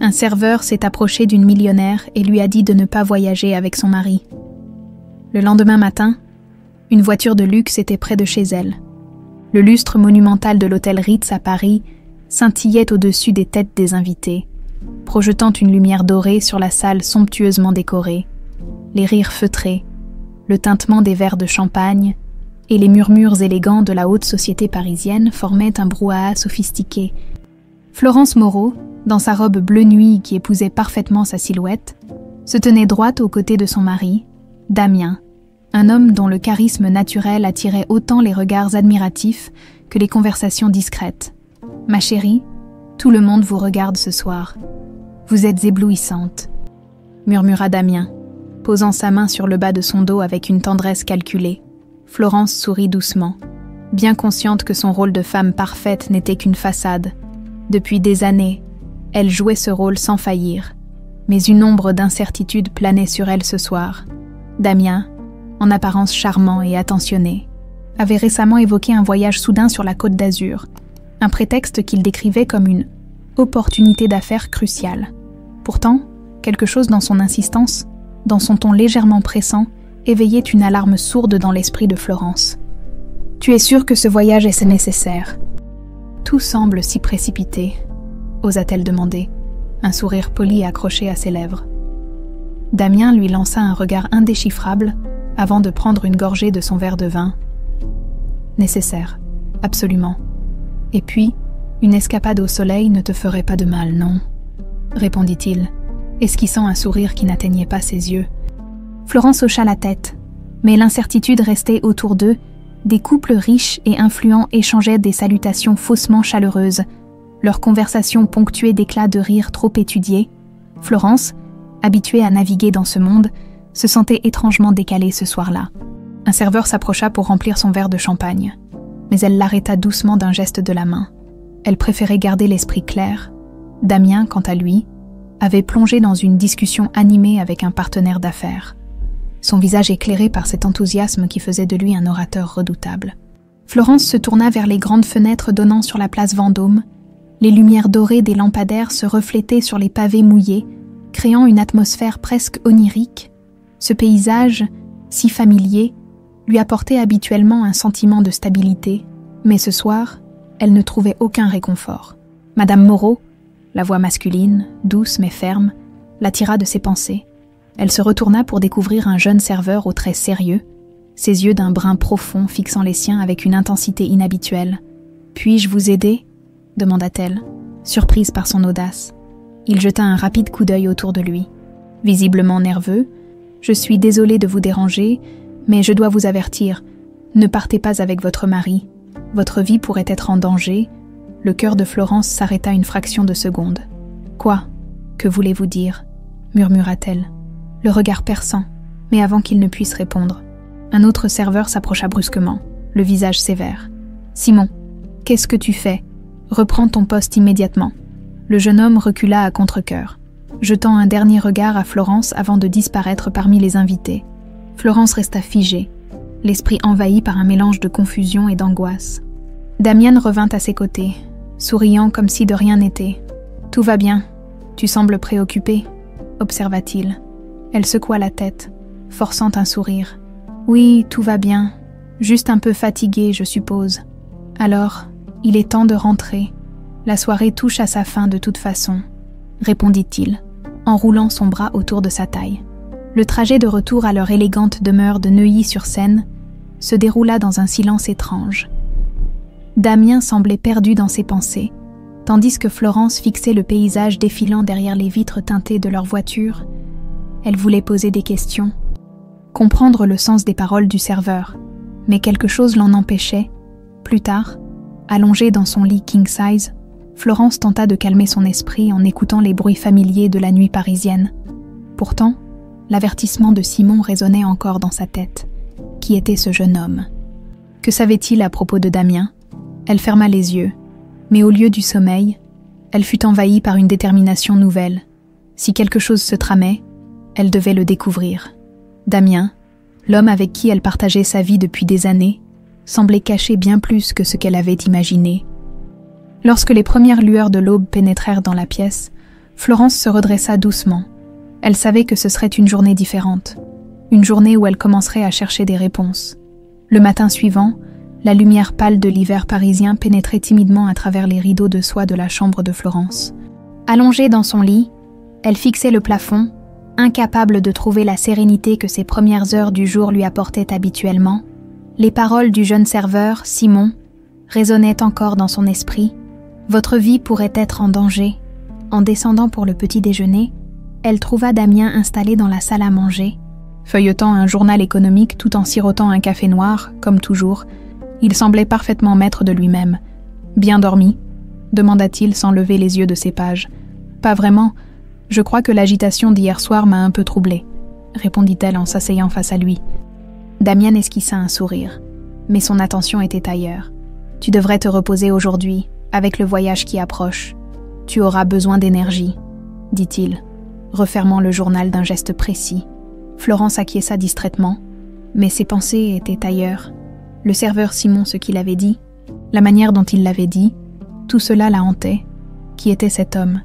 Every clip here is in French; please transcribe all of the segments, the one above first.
Un serveur s'est approché d'une millionnaire et lui a dit de ne pas voyager avec son mari. Le lendemain matin, une voiture de luxe était près de chez elle. Le lustre monumental de l'hôtel Ritz à Paris scintillait au-dessus des têtes des invités, projetant une lumière dorée sur la salle somptueusement décorée, les rires feutrés, le tintement des verres de champagne et les murmures élégants de la haute société parisienne formaient un brouhaha sophistiqué. Florence Moreau, dans sa robe bleu nuit qui épousait parfaitement sa silhouette, se tenait droite aux côtés de son mari, Damien, un homme dont le charisme naturel attirait autant les regards admiratifs que les conversations discrètes. « Ma chérie, tout le monde vous regarde ce soir. Vous êtes éblouissante, » murmura Damien, posant sa main sur le bas de son dos avec une tendresse calculée. Florence sourit doucement, bien consciente que son rôle de femme parfaite n'était qu'une façade. Depuis des années, elle jouait ce rôle sans faillir, mais une ombre d'incertitude planait sur elle ce soir. Damien, en apparence charmant et attentionné, avait récemment évoqué un voyage soudain sur la Côte d'Azur, un prétexte qu'il décrivait comme une opportunité d'affaires cruciale. Pourtant, quelque chose dans son insistance, dans son ton légèrement pressant, éveillait une alarme sourde dans l'esprit de Florence. « Tu es sûre que ce voyage est nécessaire ? Tout semble si précipité, » osa-t-elle demander, un sourire poli accroché à ses lèvres. Damien lui lança un regard indéchiffrable avant de prendre une gorgée de son verre de vin. « Nécessaire, absolument. Et puis, une escapade au soleil ne te ferait pas de mal, non ?» répondit-il, esquissant un sourire qui n'atteignait pas ses yeux. Florence hocha la tête, mais l'incertitude restait autour d'eux. Des couples riches et influents échangeaient des salutations faussement chaleureuses, leurs conversations ponctuées d'éclats de rire trop étudiés. Florence, habituée à naviguer dans ce monde, se sentait étrangement décalée ce soir-là. Un serveur s'approcha pour remplir son verre de champagne, mais elle l'arrêta doucement d'un geste de la main. Elle préférait garder l'esprit clair. Damien, quant à lui, avait plongé dans une discussion animée avec un partenaire d'affaires, son visage éclairé par cet enthousiasme qui faisait de lui un orateur redoutable. Florence se tourna vers les grandes fenêtres donnant sur la place Vendôme. Les lumières dorées des lampadaires se reflétaient sur les pavés mouillés, créant une atmosphère presque onirique. Ce paysage, si familier, lui apportait habituellement un sentiment de stabilité, mais ce soir, elle ne trouvait aucun réconfort. Madame Moreau, la voix masculine, douce mais ferme, l'attira de ses pensées. Elle se retourna pour découvrir un jeune serveur aux traits sérieux, ses yeux d'un brun profond fixant les siens avec une intensité inhabituelle. « Puis-je vous aider ?» demanda-t-elle, surprise par son audace. Il jeta un rapide coup d'œil autour de lui. Visiblement nerveux, « Je suis désolée de vous déranger, mais je dois vous avertir, ne partez pas avec votre mari. Votre vie pourrait être en danger. » Le cœur de Florence s'arrêta une fraction de seconde. « Quoi ? Que voulez-vous dire ?» murmura-t-elle, le regard perçant, mais avant qu'il ne puisse répondre. Un autre serveur s'approcha brusquement, le visage sévère. « Simon, qu'est-ce que tu fais ? Reprends ton poste immédiatement. » Le jeune homme recula à contre-cœur, jetant un dernier regard à Florence avant de disparaître parmi les invités. Florence resta figée, l'esprit envahi par un mélange de confusion et d'angoisse. Damien revint à ses côtés, souriant comme si de rien n'était. « Tout va bien, tu sembles préoccupée, » observa-t-il. Elle secoua la tête, forçant un sourire. « Oui, tout va bien, juste un peu fatiguée, je suppose. Alors, il est temps de rentrer. La soirée touche à sa fin de toute façon, » répondit-il, en roulant son bras autour de sa taille. Le trajet de retour à leur élégante demeure de Neuilly-sur-Seine se déroula dans un silence étrange. Damien semblait perdu dans ses pensées, tandis que Florence fixait le paysage défilant derrière les vitres teintées de leur voiture. Elle voulait poser des questions, comprendre le sens des paroles du serveur, mais quelque chose l'en empêchait. Plus tard, allongée dans son lit king-size, Florence tenta de calmer son esprit en écoutant les bruits familiers de la nuit parisienne. Pourtant, l'avertissement de Simon résonnait encore dans sa tête. Qui était ce jeune homme ? Que savait-il à propos de Damien ? Elle ferma les yeux, mais au lieu du sommeil, elle fut envahie par une détermination nouvelle. Si quelque chose se tramait, elle devait le découvrir. Damien, l'homme avec qui elle partageait sa vie depuis des années, semblait cacher bien plus que ce qu'elle avait imaginé. Lorsque les premières lueurs de l'aube pénétrèrent dans la pièce, Florence se redressa doucement. Elle savait que ce serait une journée différente. Une journée où elle commencerait à chercher des réponses. Le matin suivant, la lumière pâle de l'hiver parisien pénétrait timidement à travers les rideaux de soie de la chambre de Florence. Allongée dans son lit, elle fixait le plafond, incapable de trouver la sérénité que ses premières heures du jour lui apportaient habituellement. Les paroles du jeune serveur, Simon, résonnaient encore dans son esprit. « Votre vie pourrait être en danger. » En descendant pour le petit déjeuner, elle trouva Damien installé dans la salle à manger. Feuilletant un journal économique tout en sirotant un café noir, comme toujours, il semblait parfaitement maître de lui-même. « Bien dormi ?» demanda-t-il sans lever les yeux de ses pages. « Pas vraiment. Je crois que l'agitation d'hier soir m'a un peu troublée, » répondit-elle en s'asseyant face à lui. Damien esquissa un sourire, mais son attention était ailleurs. « Tu devrais te reposer aujourd'hui, avec le voyage qui approche. Tu auras besoin d'énergie, » dit-il, refermant le journal d'un geste précis. Florence acquiesça distraitement, mais ses pensées étaient ailleurs. Le serveur Simon, ce qu'il avait dit, la manière dont il l'avait dit, tout cela la hantait. Qui était cet homme?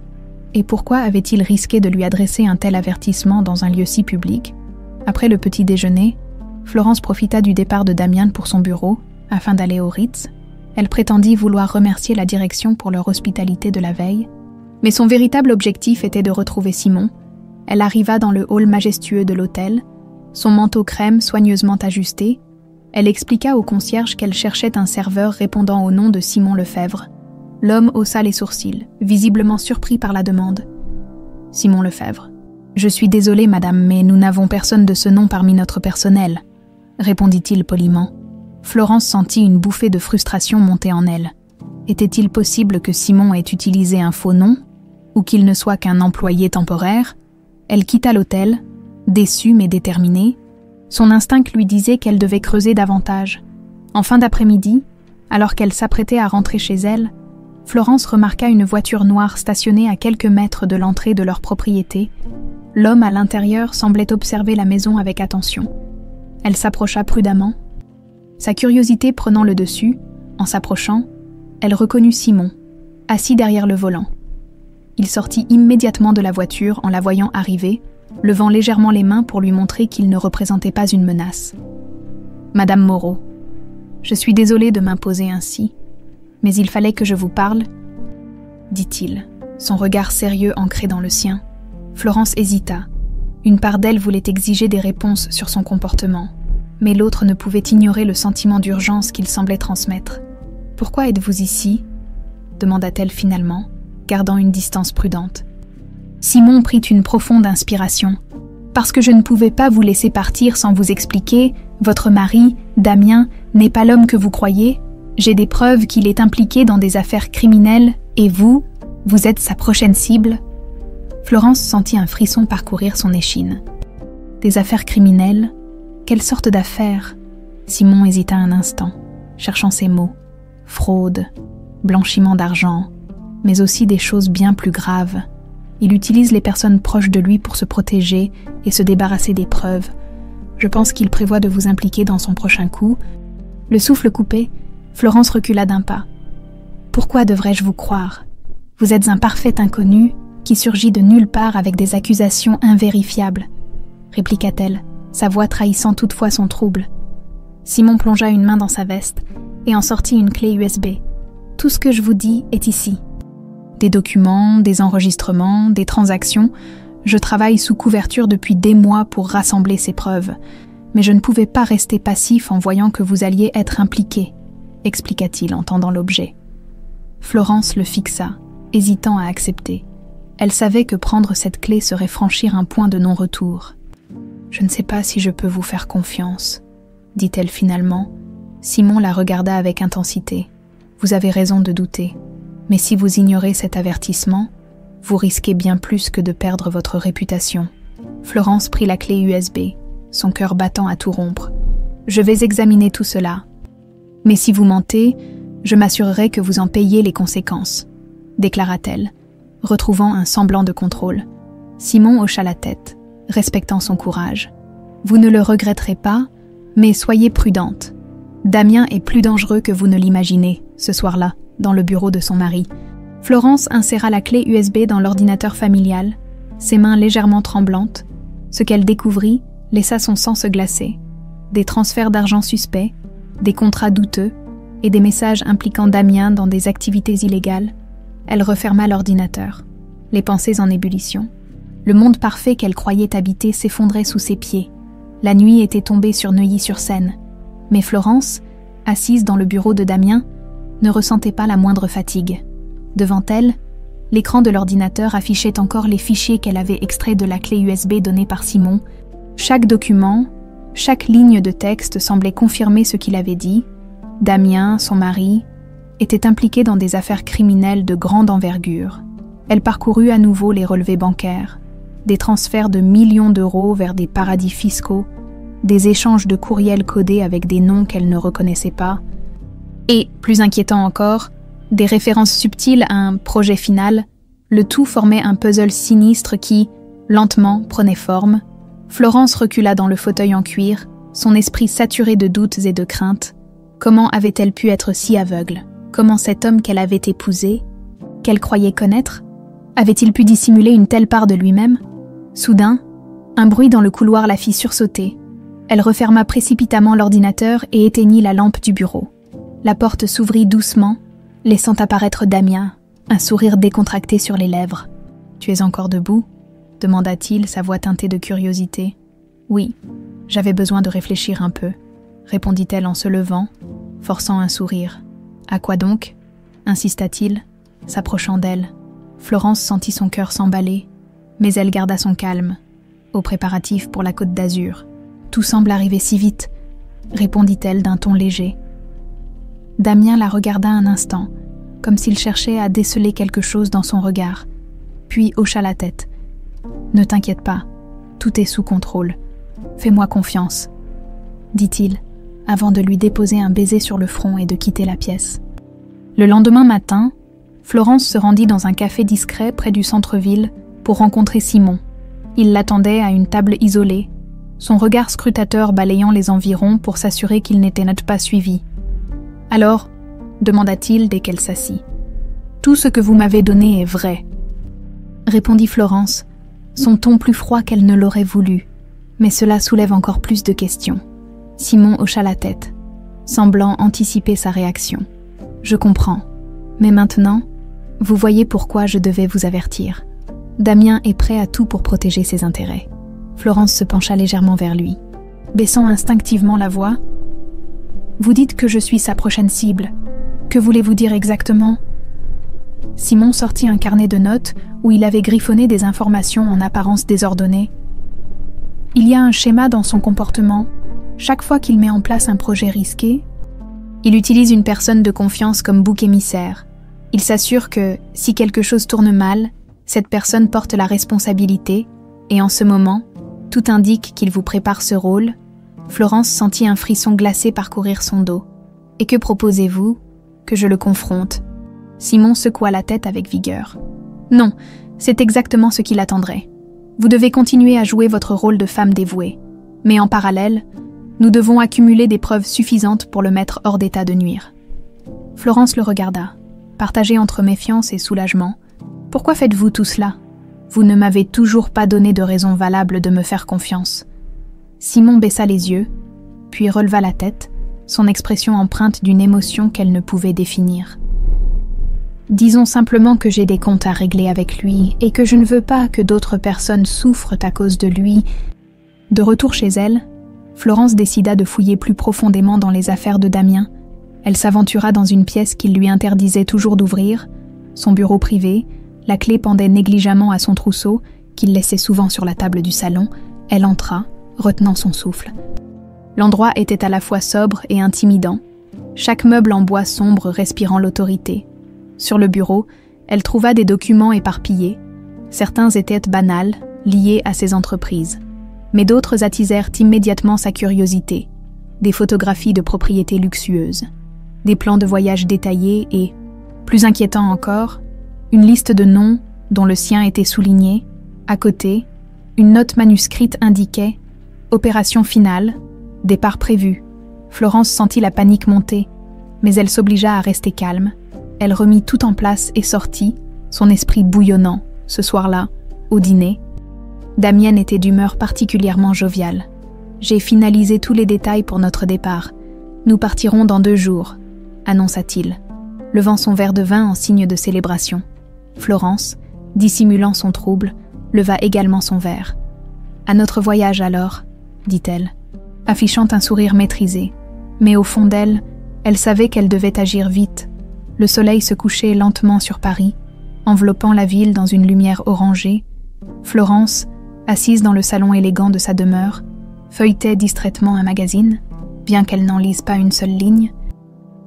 Et pourquoi avait-il risqué de lui adresser un tel avertissement dans un lieu si public? Après le petit déjeuner, Florence profita du départ de Damien pour son bureau, afin d'aller au Ritz. Elle prétendit vouloir remercier la direction pour leur hospitalité de la veille. Mais son véritable objectif était de retrouver Simon. Elle arriva dans le hall majestueux de l'hôtel, son manteau crème soigneusement ajusté. Elle expliqua au concierge qu'elle cherchait un serveur répondant au nom de Simon Lefebvre. L'homme haussa les sourcils, visiblement surpris par la demande. « Simon Lefebvre. Je suis désolé, madame, mais nous n'avons personne de ce nom parmi notre personnel, » répondit-il poliment. Florence sentit une bouffée de frustration monter en elle. Était-il possible que Simon ait utilisé un faux nom, ou qu'il ne soit qu'un employé temporaire? Elle quitta l'hôtel, déçue mais déterminée. Son instinct lui disait qu'elle devait creuser davantage. En fin d'après-midi, alors qu'elle s'apprêtait à rentrer chez elle, Florence remarqua une voiture noire stationnée à quelques mètres de l'entrée de leur propriété. L'homme à l'intérieur semblait observer la maison avec attention. Elle s'approcha prudemment. Sa curiosité prenant le dessus, en s'approchant, elle reconnut Simon, assis derrière le volant. Il sortit immédiatement de la voiture en la voyant arriver, levant légèrement les mains pour lui montrer qu'il ne représentait pas une menace. « Madame Moreau, je suis désolé de m'imposer ainsi, mais il fallait que je vous parle, » dit-il, son regard sérieux ancré dans le sien. Florence hésita. Une part d'elle voulait exiger des réponses sur son comportement, mais l'autre ne pouvait ignorer le sentiment d'urgence qu'il semblait transmettre. « Pourquoi êtes-vous ici ?» demanda-t-elle finalement, gardant une distance prudente. Simon prit une profonde inspiration. « Parce que je ne pouvais pas vous laisser partir sans vous expliquer, votre mari, Damien, n'est pas l'homme que vous croyez. J'ai des preuves qu'il est impliqué dans des affaires criminelles, et vous êtes sa prochaine cible. » Florence sentit un frisson parcourir son échine. Des affaires criminelles? Quelle sorte d'affaires? Simon hésita un instant, cherchant ses mots. Fraude, blanchiment d'argent, mais aussi des choses bien plus graves. Il utilise les personnes proches de lui pour se protéger et se débarrasser des preuves. Je pense qu'il prévoit de vous impliquer dans son prochain coup. Le souffle coupé, Florence recula d'un pas. Pourquoi devrais-je vous croire? Vous êtes un parfait inconnu qui surgit de nulle part avec des accusations invérifiables, répliqua-t-elle, sa voix trahissant toutefois son trouble. Simon plongea une main dans sa veste et en sortit une clé USB. Tout ce que je vous dis est ici. Des documents, des enregistrements, des transactions. Je travaille sous couverture depuis des mois pour rassembler ces preuves, mais je ne pouvais pas rester passif en voyant que vous alliez être impliqué, expliqua-t-il en tendant l'objet. Florence le fixa, hésitant à accepter. Elle savait que prendre cette clé serait franchir un point de non-retour. « Je ne sais pas si je peux vous faire confiance, » dit-elle finalement. Simon la regarda avec intensité. « Vous avez raison de douter, mais si vous ignorez cet avertissement, vous risquez bien plus que de perdre votre réputation. » Florence prit la clé USB, son cœur battant à tout rompre. « Je vais examiner tout cela. Mais si vous mentez, je m'assurerai que vous en payez les conséquences, » déclara-t-elle, retrouvant un semblant de contrôle. Simon hocha la tête, respectant son courage. « Vous ne le regretterez pas, mais soyez prudente. Damien est plus dangereux que vous ne l'imaginez, ce soir-là, dans le bureau de son mari. » Florence inséra la clé USB dans l'ordinateur familial, ses mains légèrement tremblantes. Ce qu'elle découvrit laissa son sang se glacer. Des transferts d'argent suspects, des contrats douteux et des messages impliquant Damien dans des activités illégales. Elle referma l'ordinateur, les pensées en ébullition. Le monde parfait qu'elle croyait habiter s'effondrait sous ses pieds. La nuit était tombée sur Neuilly-sur-Seine. Mais Florence, assise dans le bureau de Damien, ne ressentait pas la moindre fatigue. Devant elle, l'écran de l'ordinateur affichait encore les fichiers qu'elle avait extraits de la clé USB donnée par Simon. Chaque document, chaque ligne de texte semblait confirmer ce qu'il avait dit. Damien, son mari, était impliqué dans des affaires criminelles de grande envergure. Elle parcourut à nouveau les relevés bancaires, des transferts de millions d'euros vers des paradis fiscaux, des échanges de courriels codés avec des noms qu'elle ne reconnaissait pas, et, plus inquiétant encore, des références subtiles à un projet final. Le tout formait un puzzle sinistre qui, lentement, prenait forme. Florence recula dans le fauteuil en cuir, son esprit saturé de doutes et de craintes. Comment avait-elle pu être si aveugle? Comment cet homme qu'elle avait épousé, qu'elle croyait connaître, avait-il pu dissimuler une telle part de lui-même? Soudain, un bruit dans le couloir la fit sursauter. Elle referma précipitamment l'ordinateur et éteignit la lampe du bureau. La porte s'ouvrit doucement, laissant apparaître Damien, un sourire décontracté sur les lèvres. « Tu es encore debout ?» demanda-t-il, sa voix teintée de curiosité. « Oui, j'avais besoin de réfléchir un peu », répondit-elle en se levant, forçant un sourire. « À quoi donc ?» insista-t-il, s'approchant d'elle. Florence sentit son cœur s'emballer, mais elle garda son calme, aux préparatifs pour la Côte d'Azur. « Tout semble arriver si vite », répondit-elle d'un ton léger. Damien la regarda un instant, comme s'il cherchait à déceler quelque chose dans son regard, puis hocha la tête. « Ne t'inquiète pas, tout est sous contrôle. Fais-moi confiance, » dit-il, avant de lui déposer un baiser sur le front et de quitter la pièce. Le lendemain matin, Florence se rendit dans un café discret près du centre-ville pour rencontrer Simon. Il l'attendait à une table isolée, son regard scrutateur balayant les environs pour s'assurer qu'il n'était pas suivi. « Alors ?» demanda-t-il dès qu'elle s'assit. « Tout ce que vous m'avez donné est vrai, » répondit Florence, son ton plus froid qu'elle ne l'aurait voulu, mais cela soulève encore plus de questions. Simon hocha la tête, semblant anticiper sa réaction. « Je comprends, mais maintenant, vous voyez pourquoi je devais vous avertir. Damien est prêt à tout pour protéger ses intérêts. » Florence se pencha légèrement vers lui, baissant instinctivement la voix. « Vous dites que je suis sa prochaine cible. Que voulez-vous dire exactement ?» Simon sortit un carnet de notes où il avait griffonné des informations en apparence désordonnées. « Il y a un schéma dans son comportement. Chaque fois qu'il met en place un projet risqué, il utilise une personne de confiance comme bouc émissaire. Il s'assure que, si quelque chose tourne mal, cette personne porte la responsabilité, et en ce moment, tout indique qu'il vous prépare ce rôle. » Florence sentit un frisson glacé parcourir son dos. « Et que proposez-vous ? Que je le confronte ?» Simon secoua la tête avec vigueur. « Non, c'est exactement ce qu'il attendrait. Vous devez continuer à jouer votre rôle de femme dévouée. Mais en parallèle, nous devons accumuler des preuves suffisantes pour le mettre hors d'état de nuire. » Florence le regarda, partagée entre méfiance et soulagement. « Pourquoi faites-vous tout cela ? Vous ne m'avez toujours pas donné de raison valable de me faire confiance. » Simon baissa les yeux, puis releva la tête, son expression empreinte d'une émotion qu'elle ne pouvait définir. « Disons simplement que j'ai des comptes à régler avec lui et que je ne veux pas que d'autres personnes souffrent à cause de lui. » De retour chez elle, Florence décida de fouiller plus profondément dans les affaires de Damien. Elle s'aventura dans une pièce qu'il lui interdisait toujours d'ouvrir, son bureau privé. La clé pendait négligemment à son trousseau, qu'il laissait souvent sur la table du salon. Elle entra, retenant son souffle. L'endroit était à la fois sobre et intimidant, chaque meuble en bois sombre respirant l'autorité. Sur le bureau, elle trouva des documents éparpillés. Certains étaient banals, liés à ses entreprises. Mais d'autres attisèrent immédiatement sa curiosité. Des photographies de propriétés luxueuses, des plans de voyage détaillés et, plus inquiétant encore, une liste de noms dont le sien était souligné. À côté, une note manuscrite indiquait « Opération finale, départ prévu ». Florence sentit la panique monter, mais elle s'obligea à rester calme. Elle remit tout en place et sortit, son esprit bouillonnant, ce soir-là, au dîner. Damienne était d'humeur particulièrement joviale. « J'ai finalisé tous les détails pour notre départ. Nous partirons dans 2 jours, annonça-t-il, levant son verre de vin en signe de célébration. Florence, dissimulant son trouble, leva également son verre. « À notre voyage alors, dit-elle, affichant un sourire maîtrisé. Mais au fond d'elle, elle savait qu'elle devait agir vite. Le soleil se couchait lentement sur Paris, enveloppant la ville dans une lumière orangée. Florence, assise dans le salon élégant de sa demeure, feuilletait distraitement un magazine, bien qu'elle n'en lise pas une seule ligne.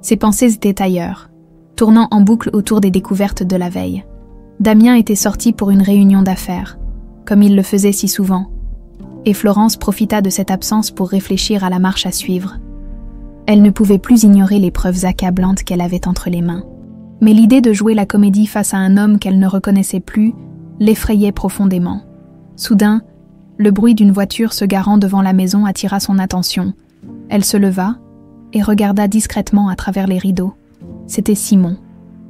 Ses pensées étaient ailleurs, tournant en boucle autour des découvertes de la veille. Damien était sorti pour une réunion d'affaires, comme il le faisait si souvent, et Florence profita de cette absence pour réfléchir à la marche à suivre. Elle ne pouvait plus ignorer les preuves accablantes qu'elle avait entre les mains. Mais l'idée de jouer la comédie face à un homme qu'elle ne reconnaissait plus l'effrayait profondément. Soudain, le bruit d'une voiture se garant devant la maison attira son attention. Elle se leva et regarda discrètement à travers les rideaux. C'était Simon.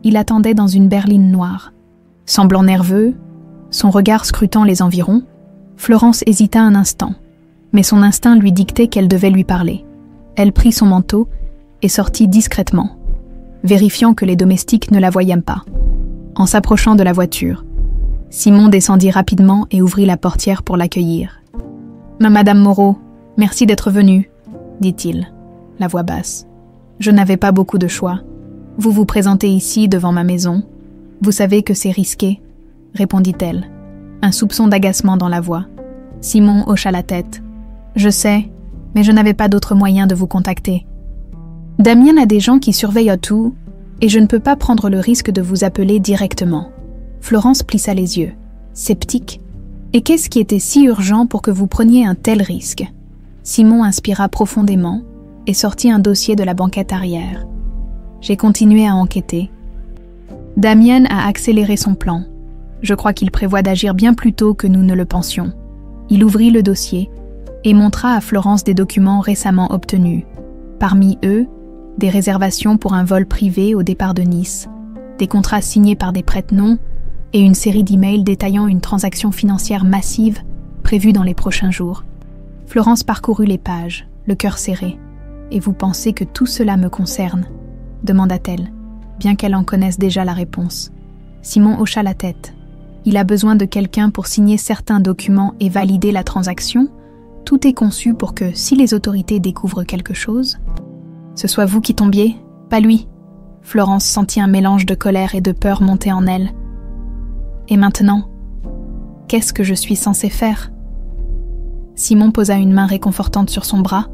Il attendait dans une berline noire. Semblant nerveux, son regard scrutant les environs, Florence hésita un instant, mais son instinct lui dictait qu'elle devait lui parler. Elle prit son manteau et sortit discrètement, vérifiant que les domestiques ne la voyaient pas. En s'approchant de la voiture, Simon descendit rapidement et ouvrit la portière pour l'accueillir. « Madame Moreau, merci d'être venue, » dit-il, la voix basse. « Je n'avais pas beaucoup de choix. Vous vous présentez ici devant ma maison. Vous savez que c'est risqué, » répondit-elle, un soupçon d'agacement dans la voix. Simon hocha la tête. « Je sais, mais je n'avais pas d'autre moyen de vous contacter. Damien a des gens qui surveillent tout, et je ne peux pas prendre le risque de vous appeler directement. » Florence plissa les yeux, sceptique. « Et qu'est-ce qui était si urgent pour que vous preniez un tel risque ?» Simon inspira profondément et sortit un dossier de la banquette arrière. J'ai continué à enquêter. Damien a accéléré son plan. Je crois qu'il prévoit d'agir bien plus tôt que nous ne le pensions. Il ouvrit le dossier et montra à Florence des documents récemment obtenus. Parmi eux, des réservations pour un vol privé au départ de Nice, des contrats signés par des prête-noms et une série d'emails détaillant une transaction financière massive prévue dans les prochains jours. Florence parcourut les pages, le cœur serré. « Et vous pensez que tout cela me concerne ?» demanda-t-elle, bien qu'elle en connaisse déjà la réponse. Simon hocha la tête. « Il a besoin de quelqu'un pour signer certains documents et valider la transaction. Tout est conçu pour que, si les autorités découvrent quelque chose, ce soit vous qui tombiez, pas lui. » Florence sentit un mélange de colère et de peur monter en elle. « Et maintenant, qu'est-ce que je suis censée faire ?» Simon posa une main réconfortante sur son bras,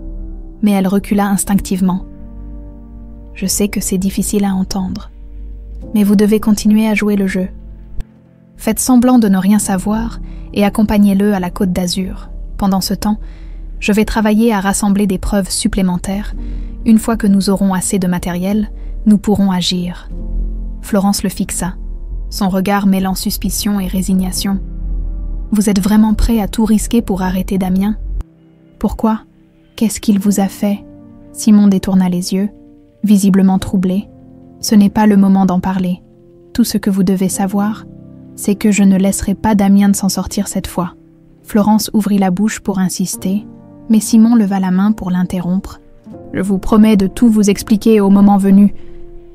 mais elle recula instinctivement. « Je sais que c'est difficile à entendre, mais vous devez continuer à jouer le jeu. Faites semblant de ne rien savoir et accompagnez-le à la Côte d'Azur. Pendant ce temps, je vais travailler à rassembler des preuves supplémentaires. Une fois que nous aurons assez de matériel, nous pourrons agir. » Florence le fixa, son regard mêlant suspicion et résignation. « Vous êtes vraiment prêt à tout risquer pour arrêter Damien ? Pourquoi ? Qu'est-ce qu'il vous a fait ?» Simon détourna les yeux, visiblement troublé. « Ce n'est pas le moment d'en parler. Tout ce que vous devez savoir, c'est que je ne laisserai pas Damien s'en sortir cette fois. » Florence ouvrit la bouche pour insister, mais Simon leva la main pour l'interrompre. « Je vous promets de tout vous expliquer au moment venu,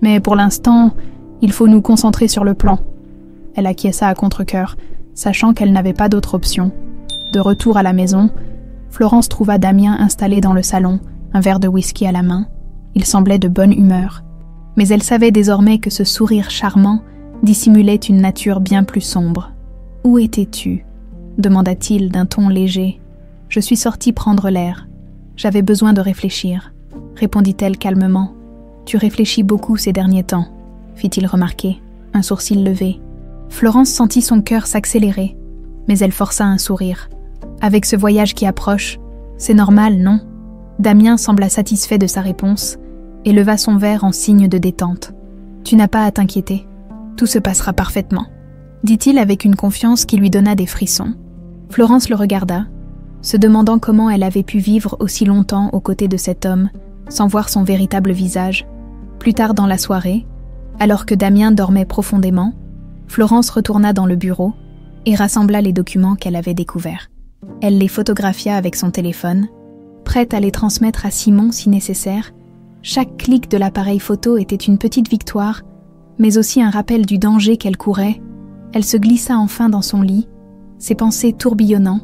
mais pour l'instant, il faut nous concentrer sur le plan. » Elle acquiesça à contre-cœur, sachant qu'elle n'avait pas d'autre option. De retour à la maison, Florence trouva Damien installé dans le salon, un verre de whisky à la main. Il semblait de bonne humeur. Mais elle savait désormais que ce sourire charmant dissimulait une nature bien plus sombre. « Où étais-tu » demanda-t-il d'un ton léger. « Je suis sortie prendre l'air. J'avais besoin de réfléchir. » répondit-elle calmement. « Tu réfléchis beaucoup ces derniers temps » fit-il remarquer, un sourcil levé. Florence sentit son cœur s'accélérer, mais elle força un sourire. Avec ce voyage qui approche, c'est normal, non ? Damien sembla satisfait de sa réponse et leva son verre en signe de détente. « Tu n'as pas à t'inquiéter, tout se passera parfaitement », dit-il avec une confiance qui lui donna des frissons. Florence le regarda, se demandant comment elle avait pu vivre aussi longtemps aux côtés de cet homme, sans voir son véritable visage. Plus tard dans la soirée, Alors que Damien dormait profondément, Florence retourna dans le bureau et rassembla les documents qu'elle avait découverts. Elle les photographia avec son téléphone, prête à les transmettre à Simon si nécessaire. Chaque clic de l'appareil photo était une petite victoire, mais aussi un rappel du danger qu'elle courait. Elle se glissa enfin dans son lit, ses pensées tourbillonnant.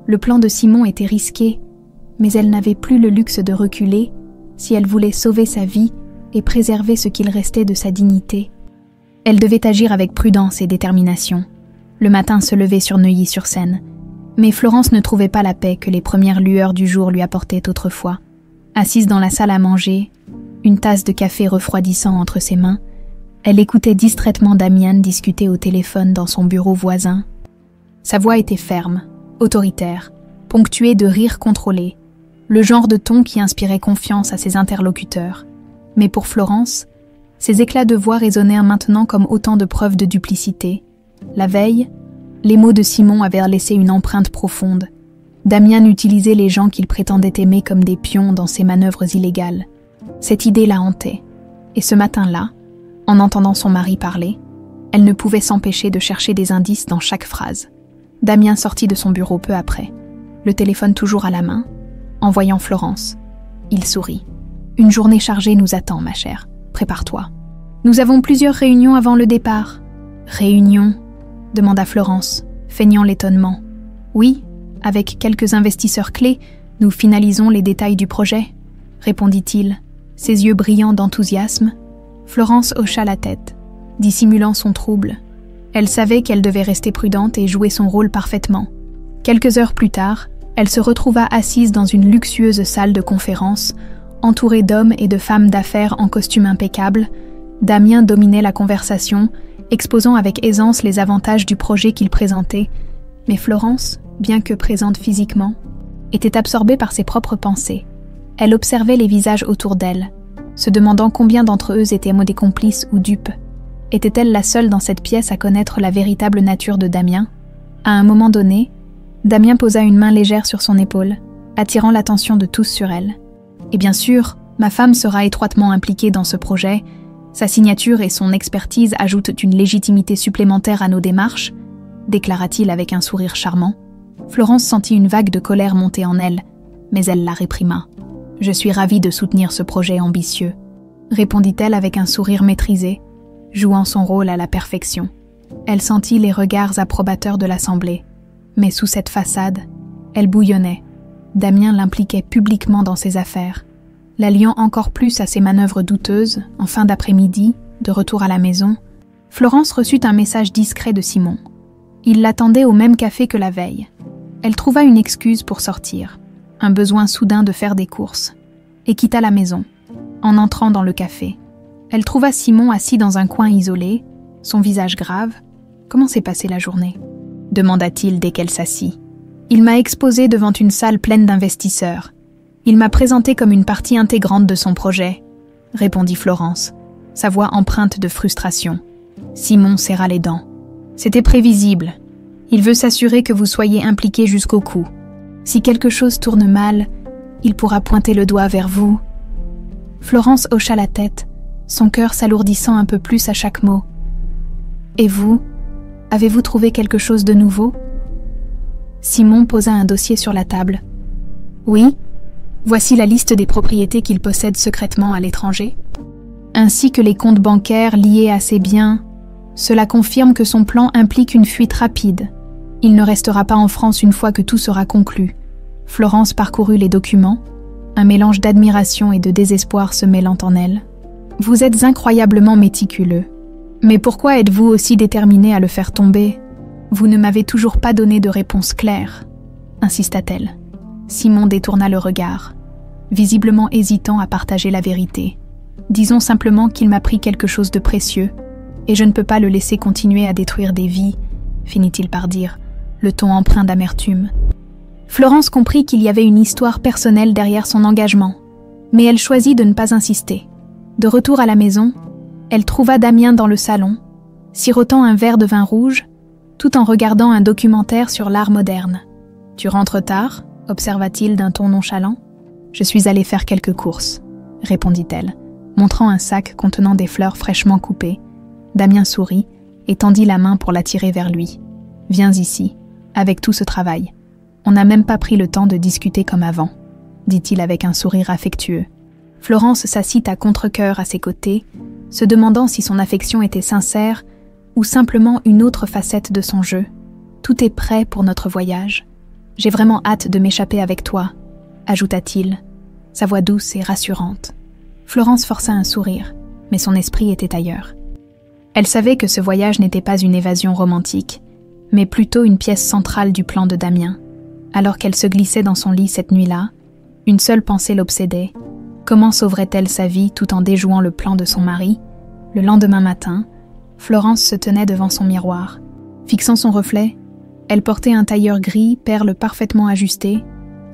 Le plan de Simon était risqué, mais elle n'avait plus le luxe de reculer si elle voulait sauver sa vie et préserver ce qu'il restait de sa dignité. Elle devait agir avec prudence et détermination. Le matin se levait sur Neuilly-sur-Seine, mais Florence ne trouvait pas la paix que les premières lueurs du jour lui apportaient autrefois. Assise dans la salle à manger, une tasse de café refroidissant entre ses mains, elle écoutait distraitement Damien discuter au téléphone dans son bureau voisin. Sa voix était ferme, autoritaire, ponctuée de rires contrôlés, le genre de ton qui inspirait confiance à ses interlocuteurs. Mais pour Florence, ces éclats de voix résonnèrent maintenant comme autant de preuves de duplicité. La veille, les mots de Simon avaient laissé une empreinte profonde. Damien utilisait les gens qu'il prétendait aimer comme des pions dans ses manœuvres illégales. Cette idée la hantait. Et ce matin-là, en entendant son mari parler, elle ne pouvait s'empêcher de chercher des indices dans chaque phrase. Damien sortit de son bureau peu après, le téléphone toujours à la main, en voyant Florence. Il sourit. « Une journée chargée nous attend, ma chère. Prépare-toi. Nous avons plusieurs réunions avant le départ. »« Réunions ?» demanda Florence, feignant l'étonnement. « Oui, avec quelques investisseurs clés, nous finalisons les détails du projet, » répondit-il, ses yeux brillants d'enthousiasme. Florence hocha la tête, dissimulant son trouble. Elle savait qu'elle devait rester prudente et jouer son rôle parfaitement. Quelques heures plus tard, elle se retrouva assise dans une luxueuse salle de conférence, entourée d'hommes et de femmes d'affaires en costume impeccable. Damien dominait la conversation, exposant avec aisance les avantages du projet qu'il présentait. Mais Florence, bien que présente physiquement, était absorbée par ses propres pensées. Elle observait les visages autour d'elle, se demandant combien d'entre eux étaient des complices ou dupes. Était-elle la seule dans cette pièce à connaître la véritable nature de Damien ? À un moment donné, Damien posa une main légère sur son épaule, attirant l'attention de tous sur elle. « Et bien sûr, ma femme sera étroitement impliquée dans ce projet. Sa signature et son expertise ajoutent une légitimité supplémentaire à nos démarches, » déclara-t-il avec un sourire charmant. Florence sentit une vague de colère monter en elle, mais elle la réprima. « Je suis ravie de soutenir ce projet ambitieux, » répondit-elle avec un sourire maîtrisé, jouant son rôle à la perfection. Elle sentit les regards approbateurs de l'assemblée, mais sous cette façade, elle bouillonnait. Damien l'impliquait publiquement dans ses affaires, la liant encore plus à ses manœuvres douteuses. En fin d'après-midi, de retour à la maison, Florence reçut un message discret de Simon. Il l'attendait au même café que la veille. Elle trouva une excuse pour sortir, un besoin soudain de faire des courses, et quitta la maison. En entrant dans le café, elle trouva Simon assis dans un coin isolé, son visage grave. « Comment s'est passée la journée ?» demanda-t-il dès qu'elle s'assit. « Il m'a exposé devant une salle pleine d'investisseurs. Il m'a présenté comme une partie intégrante de son projet, » répondit Florence, sa voix empreinte de frustration. Simon serra les dents. « C'était prévisible. Il veut s'assurer que vous soyez impliqués jusqu'au cou. Si quelque chose tourne mal, il pourra pointer le doigt vers vous. » Florence hocha la tête, son cœur s'alourdissant un peu plus à chaque mot. « Et vous ? Avez-vous trouvé quelque chose de nouveau ?» Simon posa un dossier sur la table. « Oui, voici la liste des propriétés qu'il possède secrètement à l'étranger, ainsi que les comptes bancaires liés à ses biens. Cela confirme que son plan implique une fuite rapide. Il ne restera pas en France une fois que tout sera conclu. » Florence parcourut les documents, un mélange d'admiration et de désespoir se mêlant en elle. « Vous êtes incroyablement méticuleux. Mais pourquoi êtes-vous aussi déterminé à le faire tomber ? Vous ne m'avez toujours pas donné de réponse claire, » insista-t-elle. Simon détourna le regard, visiblement hésitant à partager la vérité. « Disons simplement qu'il m'a pris quelque chose de précieux, et je ne peux pas le laisser continuer à détruire des vies, » finit-il par dire, le ton empreint d'amertume. Florence comprit qu'il y avait une histoire personnelle derrière son engagement, mais elle choisit de ne pas insister. De retour à la maison, elle trouva Damien dans le salon, sirotant un verre de vin rouge, tout en regardant un documentaire sur l'art moderne. « Tu rentres tard ?» observa-t-il d'un ton nonchalant. « Je suis allée faire quelques courses », répondit-elle, montrant un sac contenant des fleurs fraîchement coupées Damien sourit et tendit la main pour l'attirer vers lui. « Viens ici, avec tout ce travail. On n'a même pas pris le temps de discuter comme avant, » dit-il avec un sourire affectueux. Florence s'assit à contre-cœur à ses côtés, se demandant si son affection était sincère ou simplement une autre facette de son jeu. « Tout est prêt pour notre voyage. J'ai vraiment hâte de m'échapper avec toi, » ajouta-t-il, sa voix douce et rassurante. Florence força un sourire, mais son esprit était ailleurs. Elle savait que ce voyage n'était pas une évasion romantique, mais plutôt une pièce centrale du plan de Damien. Alors qu'elle se glissait dans son lit cette nuit-là, une seule pensée l'obsédait. Comment sauverait-elle sa vie tout en déjouant le plan de son mari? Le lendemain matin, Florence se tenait devant son miroir. Fixant son reflet, elle portait un tailleur gris, perles parfaitement ajustées,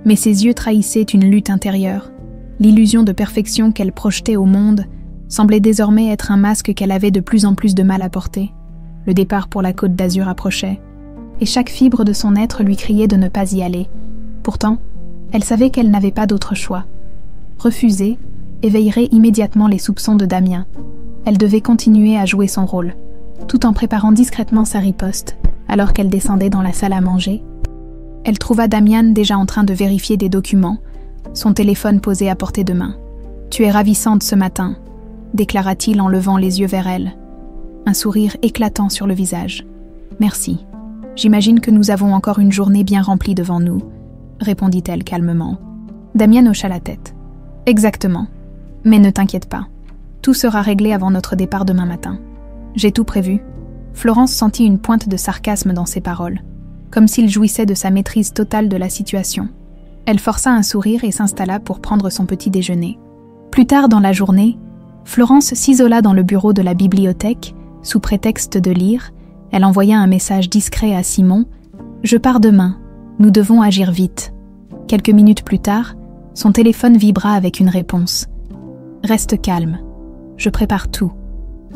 mais ses yeux trahissaient une lutte intérieure. L'illusion de perfection qu'elle projetait au monde semblait désormais être un masque qu'elle avait de plus en plus de mal à porter. Le départ pour la Côte d'Azur approchait, et chaque fibre de son être lui criait de ne pas y aller. Pourtant, elle savait qu'elle n'avait pas d'autre choix. Refuser éveillerait immédiatement les soupçons de Damien. Elle devait continuer à jouer son rôle, tout en préparant discrètement sa riposte, alors qu'elle descendait dans la salle à manger. Elle trouva Damien déjà en train de vérifier des documents, son téléphone posé à portée de main. « Tu es ravissante ce matin », déclara-t-il en levant les yeux vers elle, un sourire éclatant sur le visage. « Merci. J'imagine que nous avons encore une journée bien remplie devant nous, » répondit-elle calmement. Damien hocha la tête. « Exactement. Mais ne t'inquiète pas. Tout sera réglé avant notre départ demain matin. J'ai tout prévu. » Florence sentit une pointe de sarcasme dans ses paroles, comme s'il jouissait de sa maîtrise totale de la situation. Elle força un sourire et s'installa pour prendre son petit déjeuner. Plus tard dans la journée, Florence s'isola dans le bureau de la bibliothèque. Sous prétexte de lire, elle envoya un message discret à Simon. « Je pars demain. Nous devons agir vite. » Quelques minutes plus tard, son téléphone vibra avec une réponse. « Reste calme. Je prépare tout.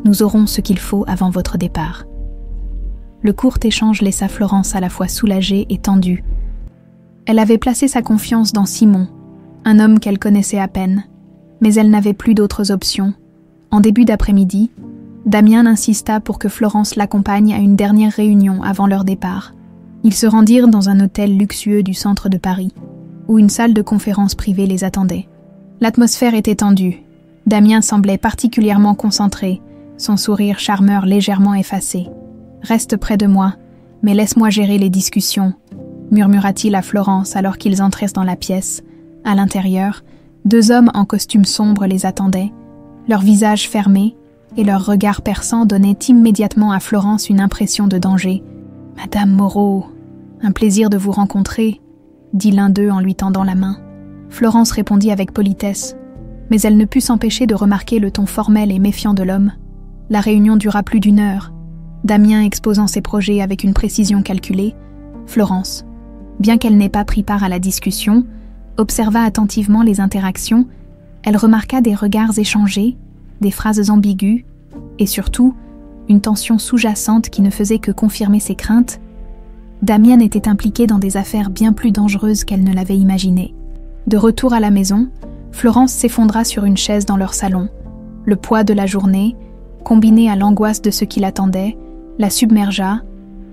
Nous aurons ce qu'il faut avant votre départ. » Le court échange laissa Florence à la fois soulagée et tendue. Elle avait placé sa confiance dans Simon, un homme qu'elle connaissait à peine, mais elle n'avait plus d'autres options. En début d'après-midi, Damien insista pour que Florence l'accompagne à une dernière réunion avant leur départ. Ils se rendirent dans un hôtel luxueux du centre de Paris, où une salle de conférence privée les attendait. L'atmosphère était tendue. Damien semblait particulièrement concentré, son sourire charmeur légèrement effacé. « Reste près de moi, mais laisse-moi gérer les discussions », murmura-t-il à Florence alors qu'ils entrèrent dans la pièce. À l'intérieur, 2 hommes en costume sombre les attendaient. Leurs visages fermés et leurs regards perçants donnaient immédiatement à Florence une impression de danger. « Madame Moreau, un plaisir de vous rencontrer », dit l'un d'eux en lui tendant la main. Florence répondit avec politesse, mais elle ne put s'empêcher de remarquer le ton formel et méfiant de l'homme. La réunion dura plus d'1 heure. Damien exposant ses projets avec une précision calculée, Florence, bien qu'elle n'ait pas pris part à la discussion, observa attentivement les interactions. Elle remarqua des regards échangés, des phrases ambiguës, et surtout, une tension sous-jacente qui ne faisait que confirmer ses craintes. Damien était impliqué dans des affaires bien plus dangereuses qu'elle ne l'avait imaginé. De retour à la maison, Florence s'effondra sur une chaise dans leur salon. Le poids de la journée, combiné à l'angoisse de ce qui l'attendait, la submergea.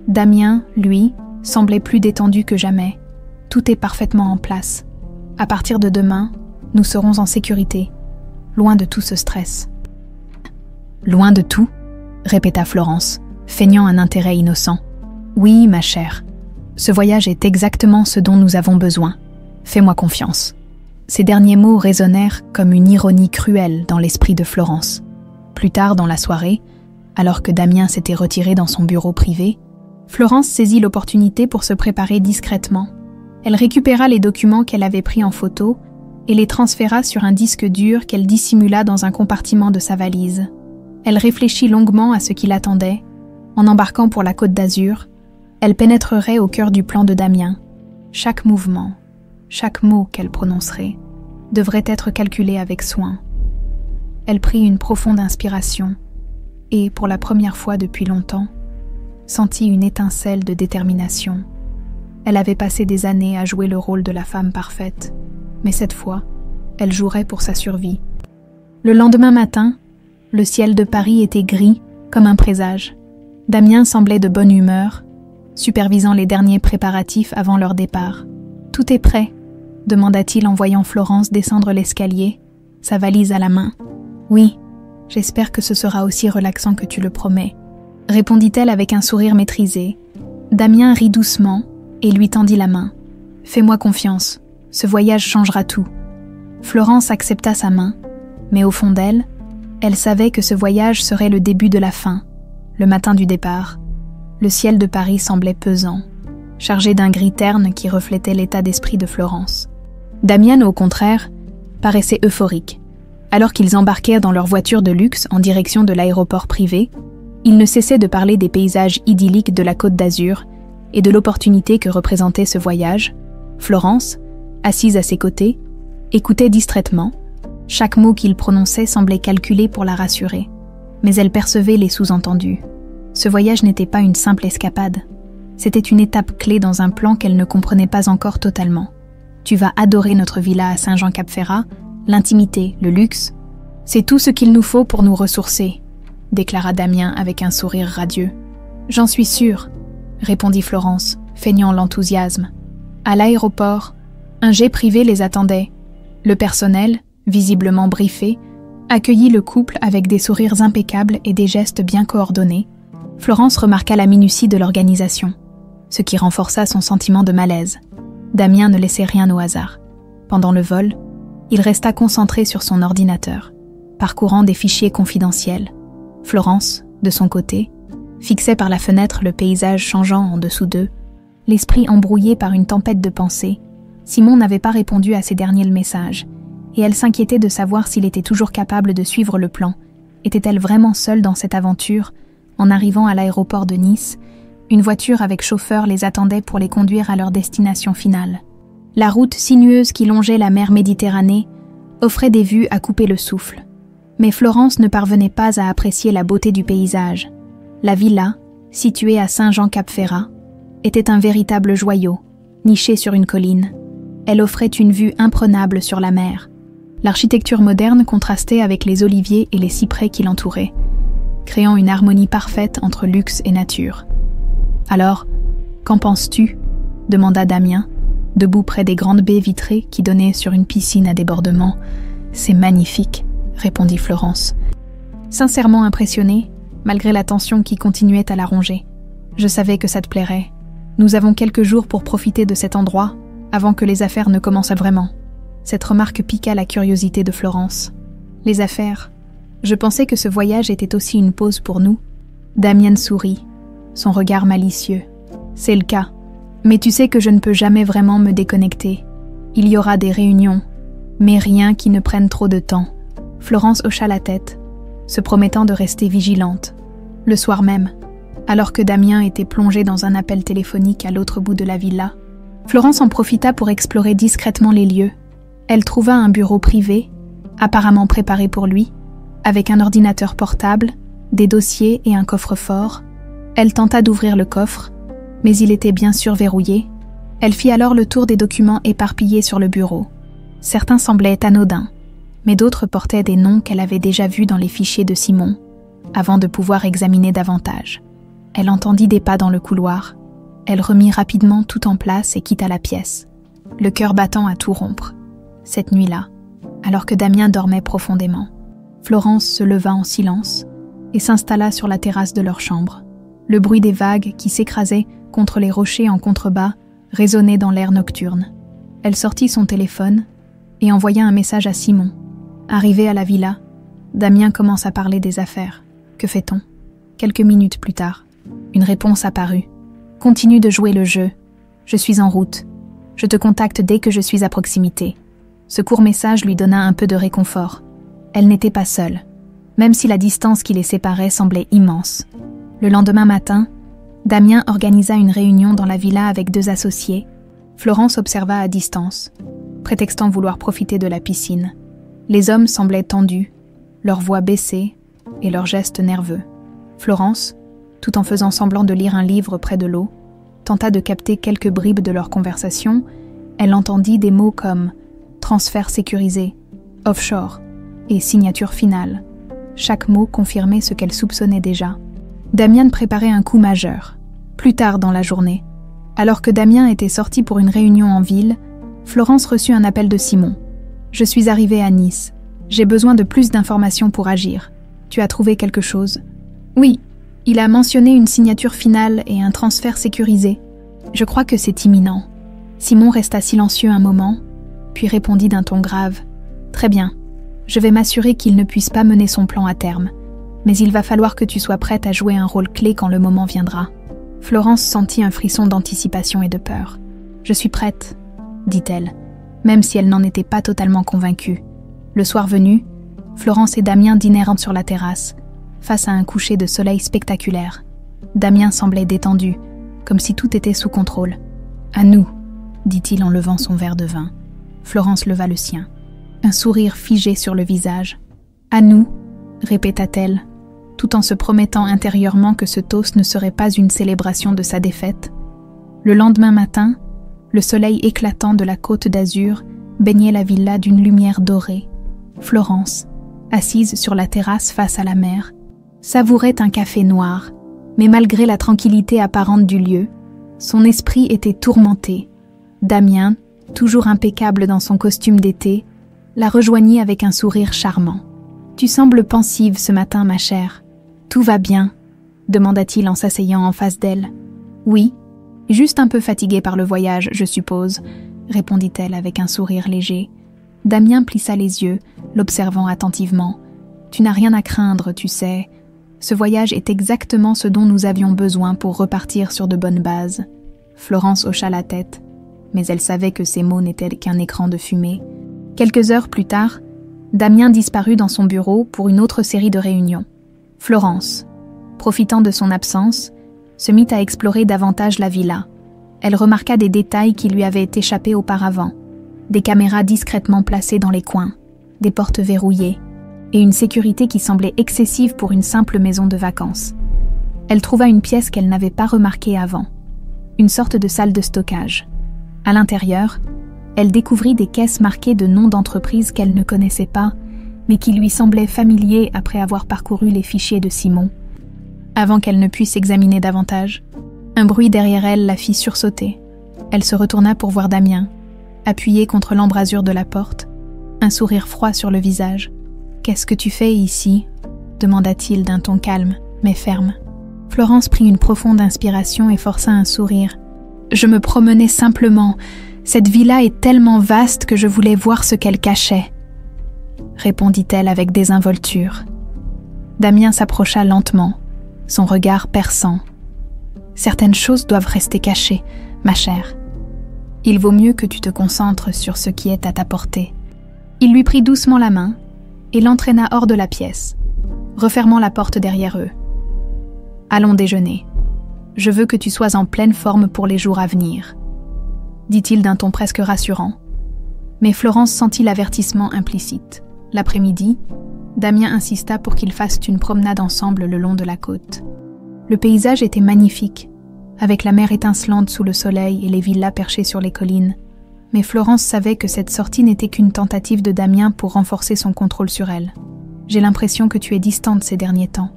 Damien, lui, semblait plus détendu que jamais. Tout est parfaitement en place. À partir de demain, nous serons en sécurité, loin de tout ce stress. « Loin de tout ?» répéta Florence, feignant un intérêt innocent. « Oui, ma chère. Ce voyage est exactement ce dont nous avons besoin. Fais-moi confiance. » Ces derniers mots résonnèrent comme une ironie cruelle dans l'esprit de Florence. Plus tard dans la soirée, alors que Damien s'était retiré dans son bureau privé, Florence saisit l'opportunité pour se préparer discrètement. Elle récupéra les documents qu'elle avait pris en photo et les transféra sur un disque dur qu'elle dissimula dans un compartiment de sa valise. Elle réfléchit longuement à ce qui l'attendait. En embarquant pour la Côte d'Azur, elle pénétrerait au cœur du plan de Damien. Chaque mouvement, chaque mot qu'elle prononcerait, devrait être calculé avec soin. Elle prit une profonde inspiration et, pour la première fois depuis longtemps, sentit une étincelle de détermination. Elle avait passé des années à jouer le rôle de la femme parfaite, mais cette fois, elle jouerait pour sa survie. Le lendemain matin, le ciel de Paris était gris Comme un présage, Damien semblait de bonne humeur, supervisant les derniers préparatifs avant leur départ. « Tout est prêt ?» demanda-t-il en voyant Florence descendre l'escalier, sa valise à la main. « Oui, j'espère que ce sera aussi relaxant que tu le promets, » répondit-elle avec un sourire maîtrisé. Damien rit doucement et lui tendit la main. « Fais-moi confiance, ce voyage changera tout. » Florence accepta sa main, mais au fond d'elle, elle savait que ce voyage serait le début de la fin. Le matin du départ, le ciel de Paris semblait pesant, chargé d'un gris terne qui reflétait l'état d'esprit de Florence. Damien, au contraire, paraissait euphorique. Alors qu'ils embarquèrent dans leur voiture de luxe en direction de l'aéroport privé, il ne cessait de parler des paysages idylliques de la Côte d'Azur et de l'opportunité que représentait ce voyage. Florence, assise à ses côtés, écoutait distraitement. Chaque mot qu'il prononçait semblait calculé pour la rassurer, mais elle percevait les sous-entendus. Ce voyage n'était pas une simple escapade. C'était une étape clé dans un plan qu'elle ne comprenait pas encore totalement. « Tu vas adorer notre villa à Saint-Jean-Cap-Ferrat, l'intimité, le luxe. C'est tout ce qu'il nous faut pour nous ressourcer, » déclara Damien avec un sourire radieux. « J'en suis sûre, » répondit Florence, feignant l'enthousiasme. À l'aéroport, un jet privé les attendait. Le personnel, visiblement briefé, accueillit le couple avec des sourires impeccables et des gestes bien coordonnés. Florence remarqua la minutie de l'organisation, ce qui renforça son sentiment de malaise. Damien ne laissait rien au hasard. Pendant le vol, il resta concentré sur son ordinateur, parcourant des fichiers confidentiels. Florence, de son côté, fixait par la fenêtre le paysage changeant en dessous d'eux, l'esprit embrouillé par une tempête de pensées. Simon n'avait pas répondu à ses derniers messages, et elle s'inquiétait de savoir s'il était toujours capable de suivre le plan. Était-elle vraiment seule dans cette aventure? En arrivant à l'aéroport de Nice, une voiture avec chauffeur les attendait pour les conduire à leur destination finale. La route sinueuse qui longeait la mer Méditerranée offrait des vues à couper le souffle. Mais Florence ne parvenait pas à apprécier la beauté du paysage. La villa, située à Saint-Jean-Cap-Ferrat, était un véritable joyau, niché sur une colline. Elle offrait une vue imprenable sur la mer. L'architecture moderne contrastait avec les oliviers et les cyprès qui l'entouraient, créant une harmonie parfaite entre luxe et nature. « Alors, qu'en penses-tu » demanda Damien, debout près des grandes baies vitrées qui donnaient sur une piscine à débordement. « C'est magnifique » répondit Florence, sincèrement impressionnée, malgré la tension qui continuait à la ronger. « Je savais que ça te plairait. Nous avons quelques jours pour profiter de cet endroit, avant que les affaires ne commencent vraiment. » Cette remarque piqua la curiosité de Florence. « Les affaires. Je pensais que ce voyage était aussi une pause pour nous. » Damien sourit, son regard malicieux. « C'est le cas. Mais tu sais que je ne peux jamais vraiment me déconnecter. Il y aura des réunions, mais rien qui ne prenne trop de temps. » Florence hocha la tête, se promettant de rester vigilante. Le soir même, alors que Damien était plongé dans un appel téléphonique à l'autre bout de la villa, Florence en profita pour explorer discrètement les lieux. Elle trouva un bureau privé, apparemment préparé pour lui, avec un ordinateur portable, des dossiers et un coffre-fort. Elle tenta d'ouvrir le coffre, mais il était bien sûr verrouillé. Elle fit alors le tour des documents éparpillés sur le bureau. Certains semblaient anodins, mais d'autres portaient des noms qu'elle avait déjà vus dans les fichiers de Simon, avant de pouvoir examiner davantage. Elle entendit des pas dans le couloir. Elle remit rapidement tout en place et quitta la pièce, le cœur battant à tout rompre. Cette nuit-là, alors que Damien dormait profondément, Florence se leva en silence et s'installa sur la terrasse de leur chambre. Le bruit des vagues qui s'écrasaient contre les rochers en contrebas résonnait dans l'air nocturne. Elle sortit son téléphone et envoya un message à Simon. Arrivé à la villa, Damien commence à parler des affaires. « Que fait-on » Quelques minutes plus tard, une réponse apparut. « Continue de jouer le jeu. Je suis en route. Je te contacte dès que je suis à proximité. » Ce court message lui donna un peu de réconfort. Elle n'était pas seule, même si la distance qui les séparait semblait immense. Le lendemain matin, Damien organisa une réunion dans la villa avec 2 associés. Florence observa à distance, prétextant vouloir profiter de la piscine. Les hommes semblaient tendus, leurs voix baissées et leurs gestes nerveux. Florence, tout en faisant semblant de lire un livre près de l'eau, tenta de capter quelques bribes de leur conversation. Elle entendit des mots comme « transfert sécurisé »,« offshore » et « signature finale ». Chaque mot confirmait ce qu'elle soupçonnait déjà. Damian préparait un coup majeur. Plus tard dans la journée, alors que Damien était sorti pour une réunion en ville, Florence reçut un appel de Simon. « Je suis arrivée à Nice. J'ai besoin de plus d'informations pour agir. Tu as trouvé quelque chose ?»« Oui, il a mentionné une signature finale et un transfert sécurisé. Je crois que c'est imminent. » Simon resta silencieux un moment, puis répondit d'un ton grave. « Très bien. Je vais m'assurer qu'il ne puisse pas mener son plan à terme. Mais il va falloir que tu sois prête à jouer un rôle clé quand le moment viendra. » Florence sentit un frisson d'anticipation et de peur. « Je suis prête, » dit-elle, même si elle n'en était pas totalement convaincue. Le soir venu, Florence et Damien dînèrent sur la terrasse, face à un coucher de soleil spectaculaire. Damien semblait détendu, comme si tout était sous contrôle. « À nous, » dit-il en levant son verre de vin. Florence leva le sien. Un sourire figé sur le visage. « À nous » répéta-t-elle, tout en se promettant intérieurement que ce toast ne serait pas une célébration de sa défaite. Le lendemain matin, le soleil éclatant de la côte d'Azur baignait la villa d'une lumière dorée. Florence, assise sur la terrasse face à la mer, savourait un café noir, mais malgré la tranquillité apparente du lieu, son esprit était tourmenté. Damien, toujours impeccable dans son costume d'été, la rejoignit avec un sourire charmant. « Tu sembles pensive ce matin, ma chère. Tout va bien ?» demanda-t-il en s'asseyant en face d'elle. « Oui, juste un peu fatiguée par le voyage, je suppose, » répondit-elle avec un sourire léger. Damien plissa les yeux, l'observant attentivement. « Tu n'as rien à craindre, tu sais. Ce voyage est exactement ce dont nous avions besoin pour repartir sur de bonnes bases. » Florence hocha la tête, mais elle savait que ces mots n'étaient qu'un écran de fumée. Quelques heures plus tard, Damien disparut dans son bureau pour une autre série de réunions. Florence, profitant de son absence, se mit à explorer davantage la villa. Elle remarqua des détails qui lui avaient échappé auparavant. Des caméras discrètement placées dans les coins, des portes verrouillées, et une sécurité qui semblait excessive pour une simple maison de vacances. Elle trouva une pièce qu'elle n'avait pas remarquée avant, une sorte de salle de stockage. À l'intérieur, elle découvrit des caisses marquées de noms d'entreprises qu'elle ne connaissait pas, mais qui lui semblaient familiers après avoir parcouru les fichiers de Simon. Avant qu'elle ne puisse examiner davantage, un bruit derrière elle la fit sursauter. Elle se retourna pour voir Damien, appuyé contre l'embrasure de la porte, un sourire froid sur le visage. « Qu'est-ce que tu fais ici ?» demanda-t-il d'un ton calme, mais ferme. Florence prit une profonde inspiration et força un sourire. « Je me promenais simplement. Cette villa est tellement vaste que je voulais voir ce qu'elle cachait. » répondit-elle avec désinvolture. Damien s'approcha lentement, son regard perçant. « Certaines choses doivent rester cachées, ma chère. Il vaut mieux que tu te concentres sur ce qui est à ta portée. » Il lui prit doucement la main et l'entraîna hors de la pièce, refermant la porte derrière eux. « Allons déjeuner. Je veux que tu sois en pleine forme pour les jours à venir, » dit-il d'un ton presque rassurant. Mais Florence sentit l'avertissement implicite. L'après-midi, Damien insista pour qu'ils fassent une promenade ensemble le long de la côte. Le paysage était magnifique, avec la mer étincelante sous le soleil et les villas perchées sur les collines. Mais Florence savait que cette sortie n'était qu'une tentative de Damien pour renforcer son contrôle sur elle. « J'ai l'impression que tu es distante ces derniers temps, »